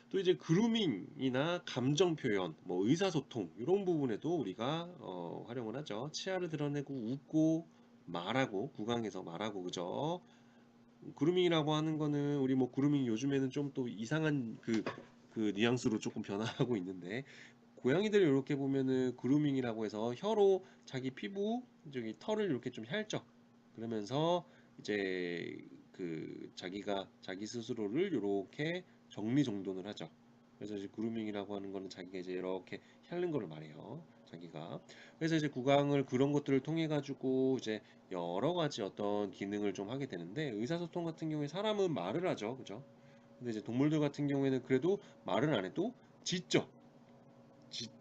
또 이제 그루밍이나 감정 표현, 뭐 의사소통 이런 부분에도 우리가 활용을 하죠. 치아를 드러내고 웃고 말하고 구강에서 말하고 그죠? 그루밍이라고 하는 거는 우리 뭐 그루밍 요즘에는 좀 또 이상한 그 뉘앙스로 조금 변화하고 있는데 고양이들 이렇게 보면은 그루밍이라고 해서 혀로 자기 피부 저기 털을 이렇게 좀 핥죠. 그러면서 이제 그 자기가 자기 스스로를 이렇게 정리정돈을 하죠. 그래서 이제 그루밍이라고 하는 거는 자기가 이제 이렇게 핥는 거를 말해요. 자기가. 그래서 이제 구강을 그런 것들을 통해 가지고 이제 여러 가지 어떤 기능을 좀 하게 되는데 의사소통 같은 경우에 사람은 말을 하죠. 그죠? 근데 이제 동물들 같은 경우에는 그래도 말을 안 해도 짖죠.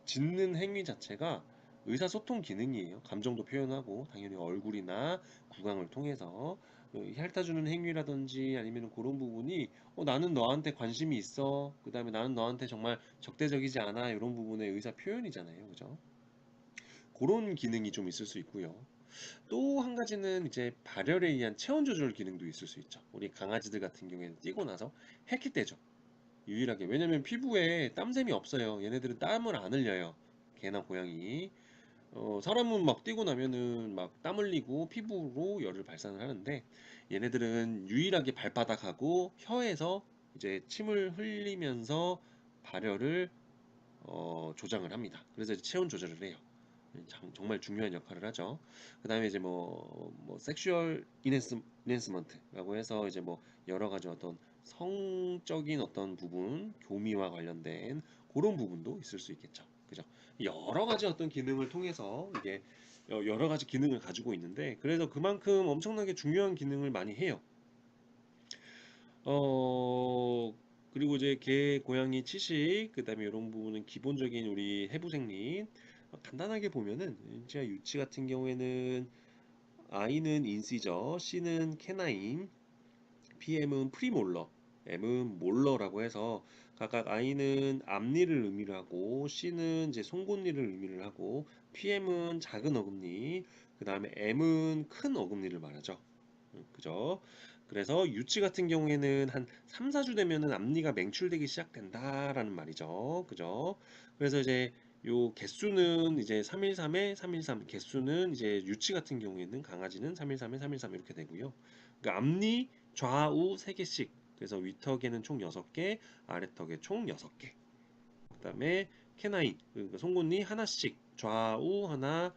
짖는 행위 자체가 의사소통 기능이에요. 감정도 표현하고 당연히 얼굴이나 구강을 통해서 핥아주는 행위라든지 아니면 그런 부분이 나는 너한테 관심이 있어. 그 다음에 나는 너한테 정말 적대적이지 않아. 이런 부분의 의사 표현이잖아요. 그죠? 그런 기능이 좀 있을 수 있고요. 또 한 가지는 이제 발열에 의한 체온 조절 기능도 있을 수 있죠. 우리 강아지들 같은 경우에는 뛰고 나서 헥힐 때죠. 유일하게. 왜냐면 피부에 땀샘이 없어요. 얘네들은 땀을 안 흘려요. 개나 고양이. 사람은 막 뛰고 나면은 막 땀 흘리고 피부로 열을 발산을 하는데 얘네들은 유일하게 발바닥하고 혀에서 이제 침을 흘리면서 발열을 조장을 합니다. 그래서 이제 체온 조절을 해요. 정말 중요한 역할을 하죠. 그 다음에 이제 섹슈얼 이넨스먼트라고 해서 이제 뭐 여러 가지 어떤 성적인 어떤 부분, 교미와 관련된 그런 부분도 있을 수 있겠죠. 그죠? 여러 가지 어떤 기능을 통해서 이게 여러 가지 기능을 가지고 있는데 그래서 그만큼 엄청나게 중요한 기능을 많이 해요. 어, 그리고 이제 개, 고양이 치식, 그 다음에 이런 부분은 기본적인 우리 해부생리. 간단하게 보면은, 제가 유치 같은 경우에는 I는 인시저, C는 캐나인, PM은 프리몰러, M은 몰러라고 해서 각각 I는 앞니를 의미를 하고 C는 이제 송곳니를 의미를 하고 PM은 작은 어금니, 그 다음에 M은 큰 어금니를 말하죠. 그죠? 그래서 유치 같은 경우에는 한 3, 4주 되면은 앞니가 맹출되기 시작된다라는 말이죠. 그죠? 그래서 이제 요 개수는 이제 313에 313, 개수는 이제 유치 같은 경우에는 강아지는 313에 313 이렇게 되고요. 그러니까 앞니 좌우 3개씩. 그래서 윗턱에는 총 6개, 아래턱에 총 6개. 그다음에 캐나인 그러니까 송곳니 하나씩 좌우 하나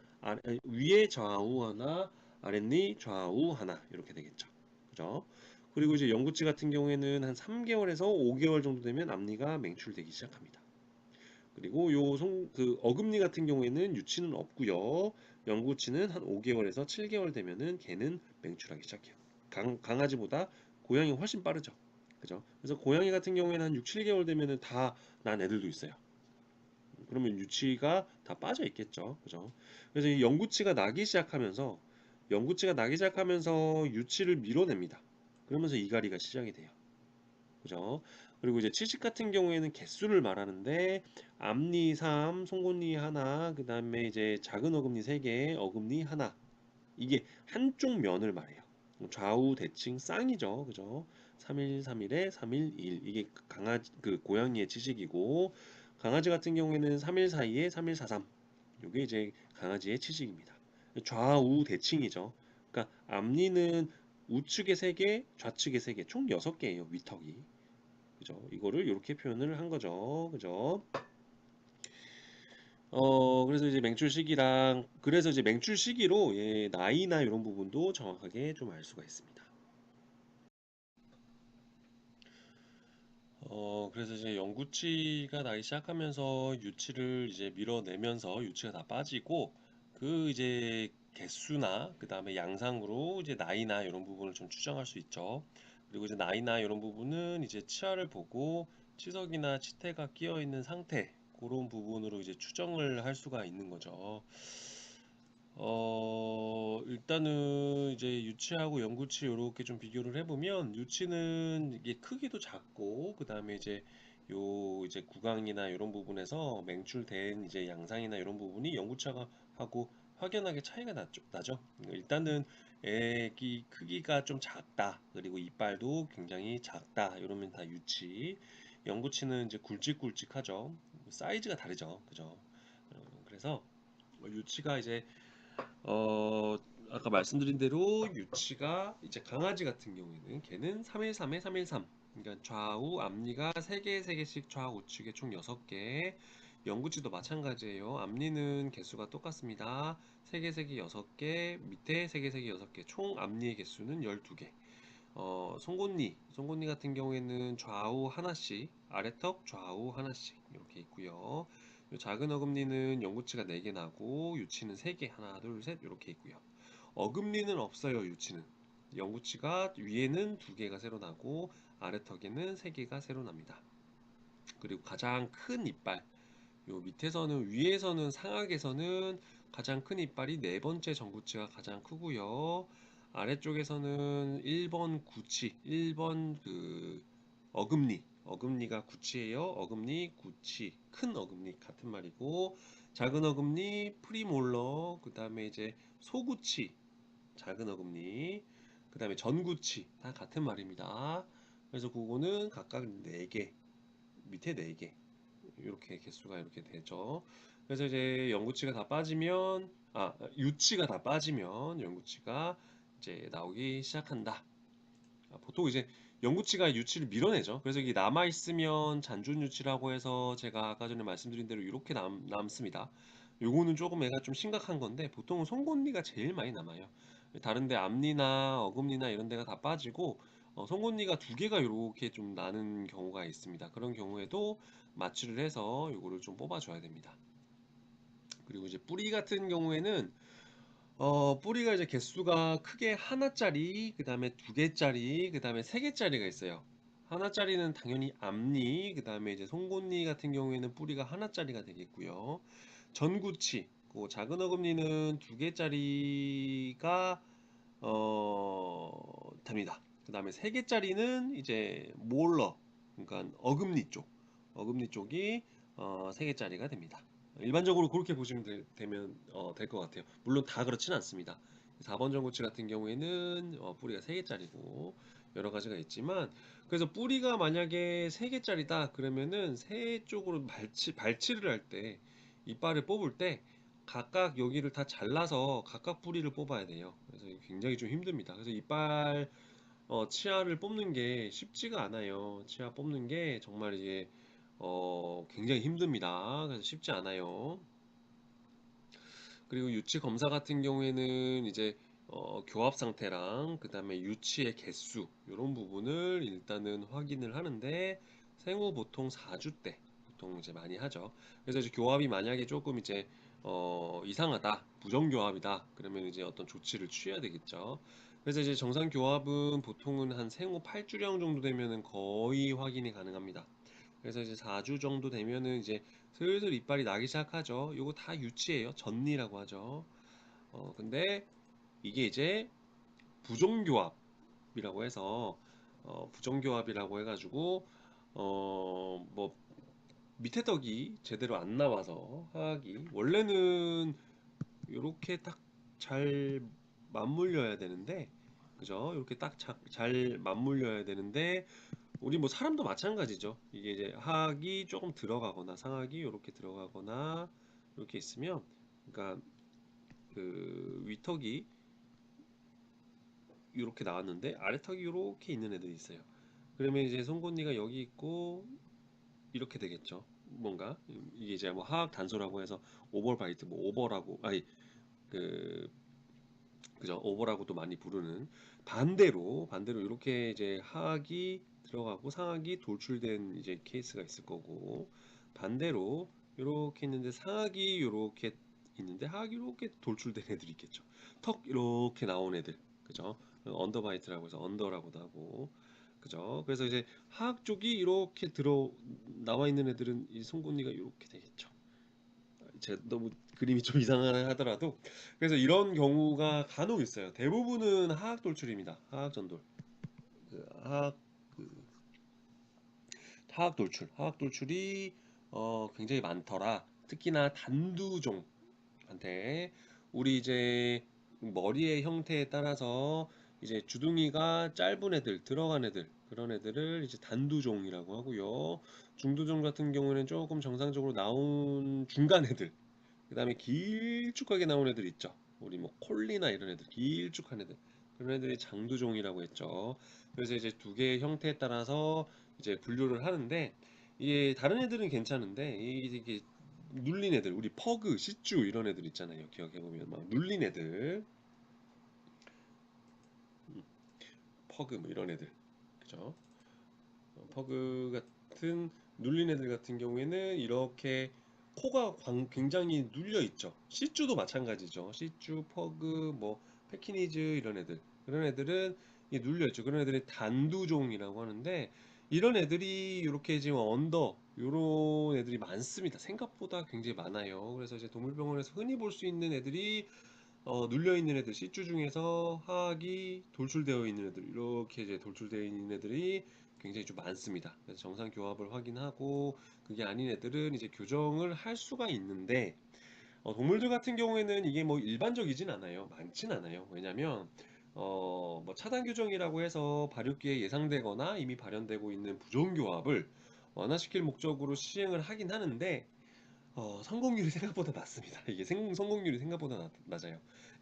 위에 좌우 하나 아랫니 좌우 하나 이렇게 되겠죠. 그죠? 그리고 이제 영구치 같은 경우에는 한 3개월에서 5개월 정도 되면 앞니가 맹출되기 시작합니다. 그리고 그 어금니 같은 경우에는 유치는 없고요. 영구치는 한 5개월에서 7개월 되면은 개는 맹출하기 시작해요. 강아지보다 고양이 훨씬 빠르죠. 그죠? 그래서 고양이 같은 경우에는 한 6, 7개월 되면은 다 난 애들도 있어요. 그러면 유치가 다 빠져 있겠죠. 그죠? 그래서 이 영구치가 나기 시작하면서 유치를 밀어냅니다. 그러면서 이갈이가 시작이 돼요. 그죠? 그리고 이제 치식 같은 경우에는 개수를 말하는데 앞니 3, 송곳니 하나, 그다음에 이제 작은 어금니 3개, 어금니 하나. 이게 한쪽 면을 말해요. 좌우 대칭 쌍이죠. 그죠? 3일 3일에 3일 1. 이게 강아지 그 고양이의 치식이고 강아지 같은 경우에는 3일 사이에 3일 43. 이게 이제 강아지의 치식입니다. 좌우 대칭이죠. 그러니까 앞니는 우측에 3개, 좌측에 3개, 총 6개예요. 위턱이. 그죠? 이거를 이렇게 표현을 한 거죠. 그죠? 그래서 이제 맹출 시기랑 그래서 이제 맹출 시기로 나이나 이런 부분도 정확하게 좀 알 수가 있습니다. 그래서 이제 영구치가 나기 시작하면서 유치를 이제 밀어내면서 유치가 다 빠지고 그 이제 개수나 그 다음에 양상으로 이제 나이나 이런 부분을 좀 추정할 수 있죠. 그리고 이제 나이나 이런 부분은 이제 치아를 보고 치석이나 치태가 끼어 있는 상태 그런 부분으로 이제 추정을 할 수가 있는 거죠. 일단은 이제 유치하고 영구치 이렇게 좀 비교를 해보면 유치는 이게 크기도 작고 그다음에 이제 요 이제 구강이나 이런 부분에서 맹출된 이제 양상이나 이런 부분이 영구차가 하고 확연하게 차이가 나죠. 일단은 애기 크기가 좀 작다. 그리고 이빨도 굉장히 작다. 이러면 다 유치. 영구치는 이제 굵직굵직하죠. 사이즈가 다르죠. 그죠? 그래서 유치가 이제 어, 아까 말씀드린 대로 유치가 이제 강아지 같은 경우에는 걔는 313에 313. 그러니까 좌우 앞니가 3개, 3개씩 좌우측에 총 6개. 영구치도 마찬가지예요. 앞니는 개수가 똑같습니다. 3개, 3개, 6개. 밑에 3개, 3개, 6개. 총 앞니의 개수는 12개. 송곳니 같은 경우에는 좌우 하나씩, 아래턱 좌우 하나씩 이렇게 있고요. 요 작은 어금니는 영구치가 4개 나고 유치는 3개, 하나, 둘, 셋 이렇게 있고요. 어금니는 없어요, 유치는. 영구치가 위에는 2개가 새로 나고 아래턱에는 3개가 새로 납니다. 그리고 가장 큰 이빨, 요 밑에서는 위에서는 상악에서는 가장 큰 이빨이 네 번째 전구치가 가장 크고요. 아래쪽에서는 1번 구치, 1번 그 어금니가 구치예요. 어금니, 구치, 큰 어금니 같은 말이고, 작은 어금니, 프리몰러, 그 다음에 이제 소구치, 작은 어금니, 그 다음에 전구치 다 같은 말입니다. 그래서 그거는 각각 4개, 밑에 4개 이렇게 개수가 이렇게 되죠. 그래서 이제 영구치가 다 빠지면 유치가 다 빠지면 영구치가 이제 나오기 시작한다. 보통 이제 영구치가 유치를 밀어내죠. 그래서 이게 남아 있으면 잔존 유치라고 해서 제가 아까 전에 말씀드린 대로 이렇게 남습니다. 요거는 조금 애가 좀 심각한 건데 보통은 송곳니가 제일 많이 남아요. 다른데 앞니나 어금니나 이런 데가 다 빠지고 송곳니가 2개가 이렇게 좀 나는 경우가 있습니다. 그런 경우에도 마취를 해서 요거를 좀 뽑아줘야 됩니다. 그리고 이제 뿌리 같은 경우에는 뿌리가 이제 개수가 크게 하나짜리, 그 다음에 2개짜리, 그 다음에 3개짜리가 있어요. 하나짜리는 당연히 앞니, 그 다음에 이제 송곳니 같은 경우에는 뿌리가 하나짜리가 되겠고요. 전구치, 그 작은 어금니는 2개짜리가 됩니다. 그 다음에 3개짜리는 이제 몰러, 그러니까 어금니 쪽이 3개짜리가 됩니다. 일반적으로 그렇게 보시면 되면 될 것 같아요. 물론 다 그렇진 않습니다. 4번 전구치 같은 경우에는 뿌리가 3개짜리고 여러 가지가 있지만, 그래서 뿌리가 만약에 3개짜리다 그러면은 새 쪽으로 발치를 할 때 이빨을 뽑을 때 각각 여기를 다 잘라서 각각 뿌리를 뽑아야 돼요. 그래서 굉장히 좀 힘듭니다. 그래서 이빨 치아를 뽑는 게 쉽지가 않아요. 치아 뽑는 게 정말 이게 굉장히 힘듭니다. 그래서 쉽지 않아요. 그리고 유치 검사 같은 경우에는 이제 교합 상태랑 그 다음에 유치의 개수 이런 부분을 일단은 확인을 하는데 생후 보통 4주 때 보통 이제 많이 하죠. 그래서 이제 교합이 만약에 조금 이제 이상하다, 부정교합이다 그러면 이제 어떤 조치를 취해야 되겠죠. 그래서 이제 정상 교합은 보통은 한 생후 8주령 정도 되면은 거의 확인이 가능합니다. 그래서 이제 4주 정도 되면은 이제 슬슬 이빨이 나기 시작하죠. 요거 다 유치예요. 전니라고 하죠. 근데 이게 이제 부정교합이라고 해서 부정교합이라고 해가지고 뭐 밑에 떡이 제대로 안 나와서 하악이 원래는 요렇게 딱 잘 맞물려야 되는데, 그죠? 이렇게 딱 잘 맞물려야 되는데 우리 뭐 사람도 마찬가지죠. 이게 이제 하악이 조금 들어가거나 상악이 이렇게 들어가거나 이렇게 있으면, 그러니까 그 위턱이 이렇게 나왔는데 아래턱이 이렇게 있는 애들이 있어요. 그러면 이제 송곳니가 여기 있고 이렇게 되겠죠. 뭔가 이게 이제 뭐 하악 단소라고 해서 오버바이트, 뭐 오버라고, 아니 그 그죠? 오버라고도 많이 부르는, 반대로 이렇게 이제 하악이 들어가고 상악이 돌출된 이제 케이스가 있을 거고, 반대로 이렇게 있는데 상악이 이렇게 있는데 하악이 이렇게 돌출된 애들이 있겠죠. 턱 이렇게 나온 애들, 그죠? 언더바이트라고 해서 언더라고도 하고, 그죠? 그래서 이제 하악 쪽이 이렇게 들어 나와 있는 애들은 이 송곳니가 이렇게 되겠죠. 제가 너무 그림이 좀 이상하더라도, 그래서 이런 경우가 간혹 있어요. 대부분은 하악 돌출입니다. 하악 전돌. 그 하악 그 하악 돌출이 굉장히 많더라. 특히나 단두종한테 우리 이제 머리의 형태에 따라서 이제 주둥이가 짧은 애들, 들어간 애들, 그런 애들을 이제 단두종이라고 하고요. 중두종 같은 경우는 조금 정상적으로 나온 중간 애들, 그 다음에 길쭉하게 나온 애들 있죠. 우리 뭐 콜리나 이런 애들, 길쭉한 애들. 그런 애들이 장두종이라고 했죠. 그래서 이제 2개의 형태에 따라서 이제 분류를 하는데, 이게 다른 애들은 괜찮은데 이게 눌린 애들, 우리 퍼그, 시쭈 이런 애들 있잖아요. 기억해 보면 막 눌린 애들, 음, 퍼그 뭐 이런 애들, 그죠? 퍼그 같은 눌린 애들 같은 경우에는 이렇게 코가 굉장히 눌려 있죠. 시쭈도 마찬가지죠. 시쭈, 퍼그, 뭐 패키니즈 이런 애들, 그런 애들은 이 눌려 있죠. 그런 애들이 단두종이라고 하는데, 이런 애들이 이렇게 지금 언더 요런 애들이 많습니다. 생각보다 굉장히 많아요. 그래서 이제 동물병원에서 흔히 볼 수 있는 애들이 눌려 있는 애들, C주 중에서 하악이 돌출되어 있는 애들, 이렇게 이제 돌출되어 있는 애들이 굉장히 좀 많습니다. 그래서 정상 교합을 확인하고 그게 아닌 애들은 이제 교정을 할 수가 있는데, 동물들 같은 경우에는 이게 뭐 일반적이진 않아요. 많진 않아요. 왜냐면 뭐 차단 규정이라고 해서 발육기에 예상되거나 이미 발현되고 있는 부종 교합을 완화시킬 목적으로 시행을 하긴 하는데, 성공률이 생각보다 낮습니다. 이게 성공률이 생각보다 낮아요.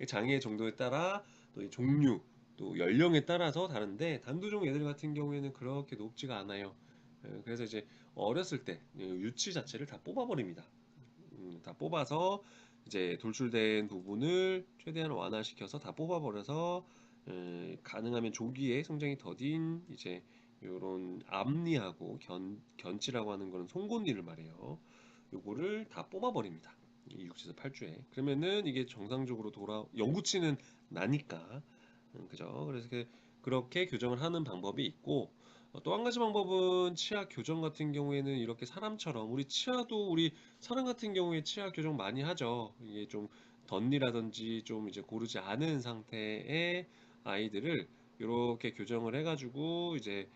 장애 정도에 따라 또 이 종류, 또 연령에 따라서 다른데, 단두종 애들 같은 경우에는 그렇게 높지가 않아요. 그래서 이제 어렸을 때 유치 자체를 다 뽑아버립니다. 다 뽑아서 이제 돌출된 부분을 최대한 완화시켜서 다 뽑아버려서, 가능하면 조기에 성장이 더딘 이제 요런 앞니하고 견치라고 하는 거는 송곳니를 말해요. 요거를 다 뽑아버립니다. 이 6에서 8주에. 그러면은 이게 정상적으로 영구치는 나니까. 그죠? 그래서 그렇게 교정을 하는 방법이 있고, 또 한 가지 방법은 치아 교정 같은 경우에는 이렇게 사람처럼, 우리 치아도 우리 사람 같은 경우에 치아 교정 많이 하죠. 이게 좀 덧니라든지 좀 이제 고르지 않은 상태의 아이들을 이렇게 교정을 해가지고 이제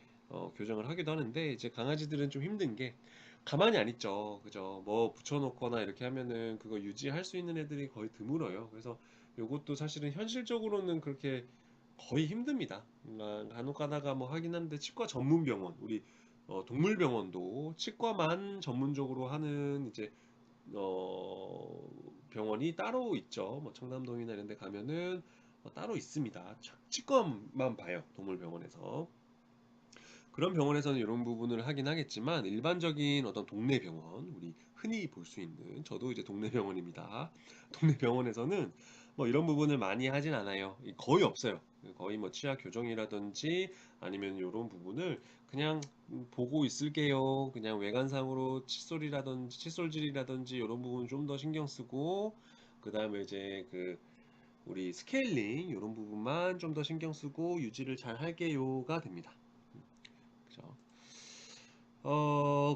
교정을 하기도 하는데, 이제 강아지들은 좀 힘든 게 가만히 안 있죠. 그죠? 뭐 붙여놓거나 이렇게 하면은 그거 유지할 수 있는 애들이 거의 드물어요. 그래서 요것도 사실은 현실적으로는 그렇게 거의 힘듭니다. 간혹 가다가 뭐 하긴 한데, 치과 전문 병원, 우리 동물병원도 치과만 전문적으로 하는 이제 병원이 따로 있죠. 뭐 청담동이나 이런 데 가면은 따로 있습니다. 치과만 봐요. 동물병원에서. 그런 병원에서는 이런 부분을 하긴 하겠지만, 일반적인 어떤 동네 병원, 우리 흔히 볼 수 있는, 저도 이제 동네 병원입니다. 동네 병원에서는 뭐 이런 부분을 많이 하진 않아요. 거의 없어요. 거의 뭐 치아 교정이라든지 아니면 이런 부분을 그냥 보고 있을게요. 그냥 외관상으로 칫솔질이라든지 이런 부분 좀 더 신경 쓰고, 그 다음에 이제 우리 스케일링 이런 부분만 좀 더 신경 쓰고 유지를 잘 할게요가 됩니다. 그죠?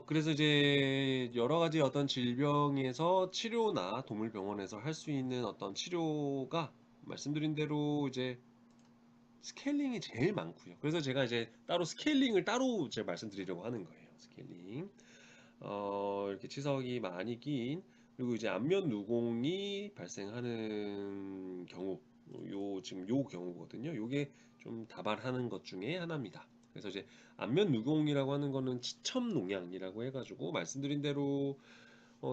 그래서 이제 여러 가지 어떤 질병에서 치료나 동물병원에서 할 수 있는 어떤 치료가 말씀드린 대로 이제 스케일링이 제일 많고요. 그래서 제가 이제 따로 스케일링을 따로 제가 말씀드리려고 하는 거예요. 스케일링. 이렇게 치석이 많이 낀, 그리고 이제 안면 누공이 발생하는 경우, 지금 요 경우거든요. 요게 좀 다발하는 것 중에 하나입니다. 그래서 이제 안면 누공이라고 하는 거는 치첨 농양이라고 해가지고, 말씀드린 대로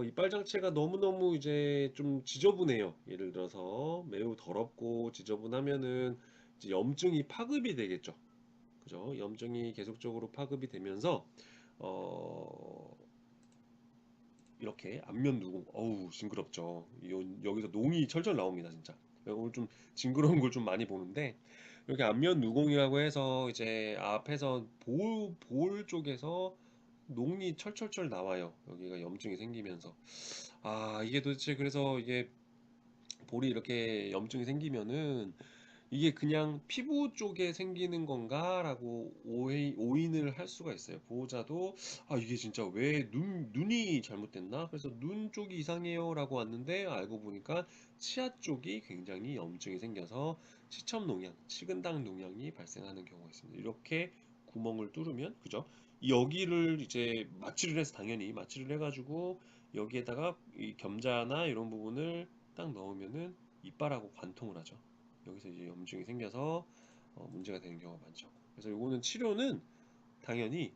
이빨 장체가 너무너무 이제 좀 지저분해요. 예를 들어서 매우 더럽고 지저분하면은 이제 염증이 파급이 되겠죠. 그죠? 염증이 계속적으로 파급이 되면서 어, 이렇게 안면 누공, 어우 징그럽죠. 여기서 농이 철철 나옵니다, 진짜. 오늘 좀 징그러운 걸 좀 많이 보는데, 이렇게 안면 누공이라고 해서 이제 앞에서 볼 쪽에서 농이 철철철 나와요. 여기가 염증이 생기면서. 이게 도대체, 그래서 이게 볼이 이렇게 염증이 생기면은 이게 그냥 피부 쪽에 생기는 건가라고 오인을 할 수가 있어요. 보호자도 이게 진짜 왜 눈이 잘못됐나? 그래서 눈 쪽이 이상해요라고 왔는데, 알고 보니까 치아 쪽이 굉장히 염증이 생겨서 치첨 농양, 치근당 농양이 발생하는 경우가 있습니다. 이렇게 구멍을 뚫으면, 그죠? 여기를 이제 마취를 해서, 당연히 마취를 해가지고 여기에다가 이 겸자나 이런 부분을 딱 넣으면은 이빨하고 관통을 하죠. 여기서 이제 염증이 생겨서 문제가 되는 경우가 많죠. 그래서 요거는 치료는 당연히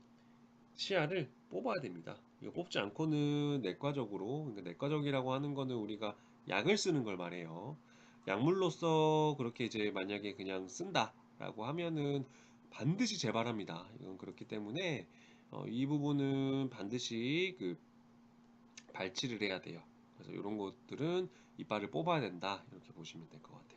치아를 뽑아야 됩니다. 이거 뽑지 않고는 내과적으로, 그러니까 내과적이라고 하는 거는 우리가 약을 쓰는 걸 말해요. 약물로서 그렇게 이제 만약에 그냥 쓴다라고 하면은 반드시 재발합니다. 이건 그렇기 때문에 이 부분은 반드시 발치를 해야 돼요. 그래서 이런 것들은 이빨을 뽑아야 된다. 이렇게 보시면 될 것 같아요.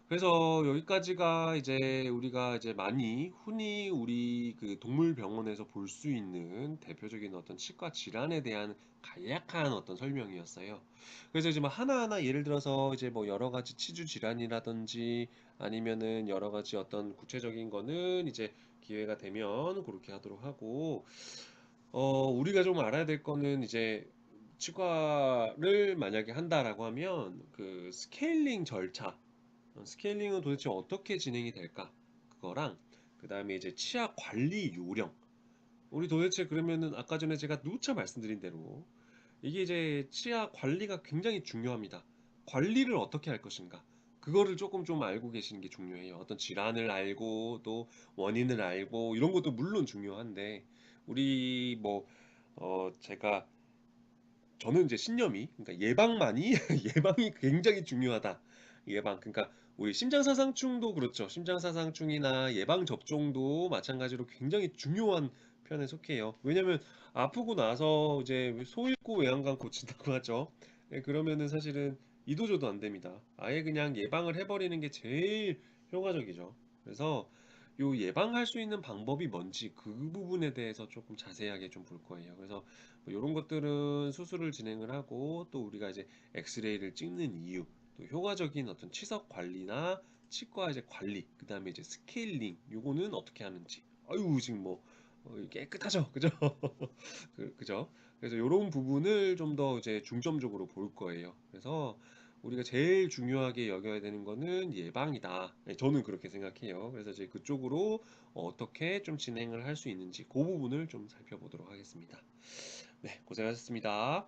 그래서 여기까지가 이제 우리가 이제 많이 흔히 우리 동물병원에서 볼 수 있는 대표적인 어떤 치과 질환에 대한 간략한 어떤 설명이었어요. 그래서 이제 뭐 하나하나 예를 들어서 이제 뭐 여러 가지 치주 질환이라든지 아니면은 여러 가지 어떤 구체적인 거는 이제 기회가 되면 그렇게 하도록 하고, 우리가 좀 알아야 될 거는 이제 치과를 만약에 한다라고 하면 그 스케일링 절차, 스케일링은 도대체 어떻게 진행이 될까? 그거랑 그다음에 이제 치아 관리 요령. 우리 도대체 그러면은 아까 전에 제가 누차 말씀드린 대로 이게 이제 치아 관리가 굉장히 중요합니다. 관리를 어떻게 할 것인가? 그거를 조금 좀 알고 계시는 게 중요해요. 어떤 질환을 알고 또 원인을 알고 이런 것도 물론 중요한데 우리 뭐 제가 저는 이제 신념이 그러니까 예방만이 예방이 굉장히 중요하다. 예방 그러니까 우리 심장사상충도 그렇죠. 심장사상충이나 예방 접종도 마찬가지로 굉장히 중요한 편에 속해요. 왜냐면 아프고 나서 이제 소 잃고 외양간 고친다고 하죠. 예, 그러면은 사실은 이도저도 안 됩니다. 아예 그냥 예방을 해버리는 게 제일 효과적이죠. 그래서 요 예방할 수 있는 방법이 뭔지 그 부분에 대해서 조금 자세하게 좀 볼 거예요. 그래서 뭐 이런 것들은 수술을 진행을 하고 또 우리가 이제 엑스레이를 찍는 이유, 또 효과적인 어떤 치석 관리나 치과 이제 관리, 그 다음에 이제 스케일링, 요거는 어떻게 하는지. 아유, 지금 뭐 깨끗하죠, 그죠? 그죠? 그래서 이런 부분을 좀 더 이제 중점적으로 볼 거예요. 그래서 우리가 제일 중요하게 여겨야 되는 거는 예방이다. 네, 저는 그렇게 생각해요. 그래서 이제 그쪽으로 어떻게 좀 진행을 할 수 있는지 그 부분을 좀 살펴보도록 하겠습니다. 네, 고생하셨습니다.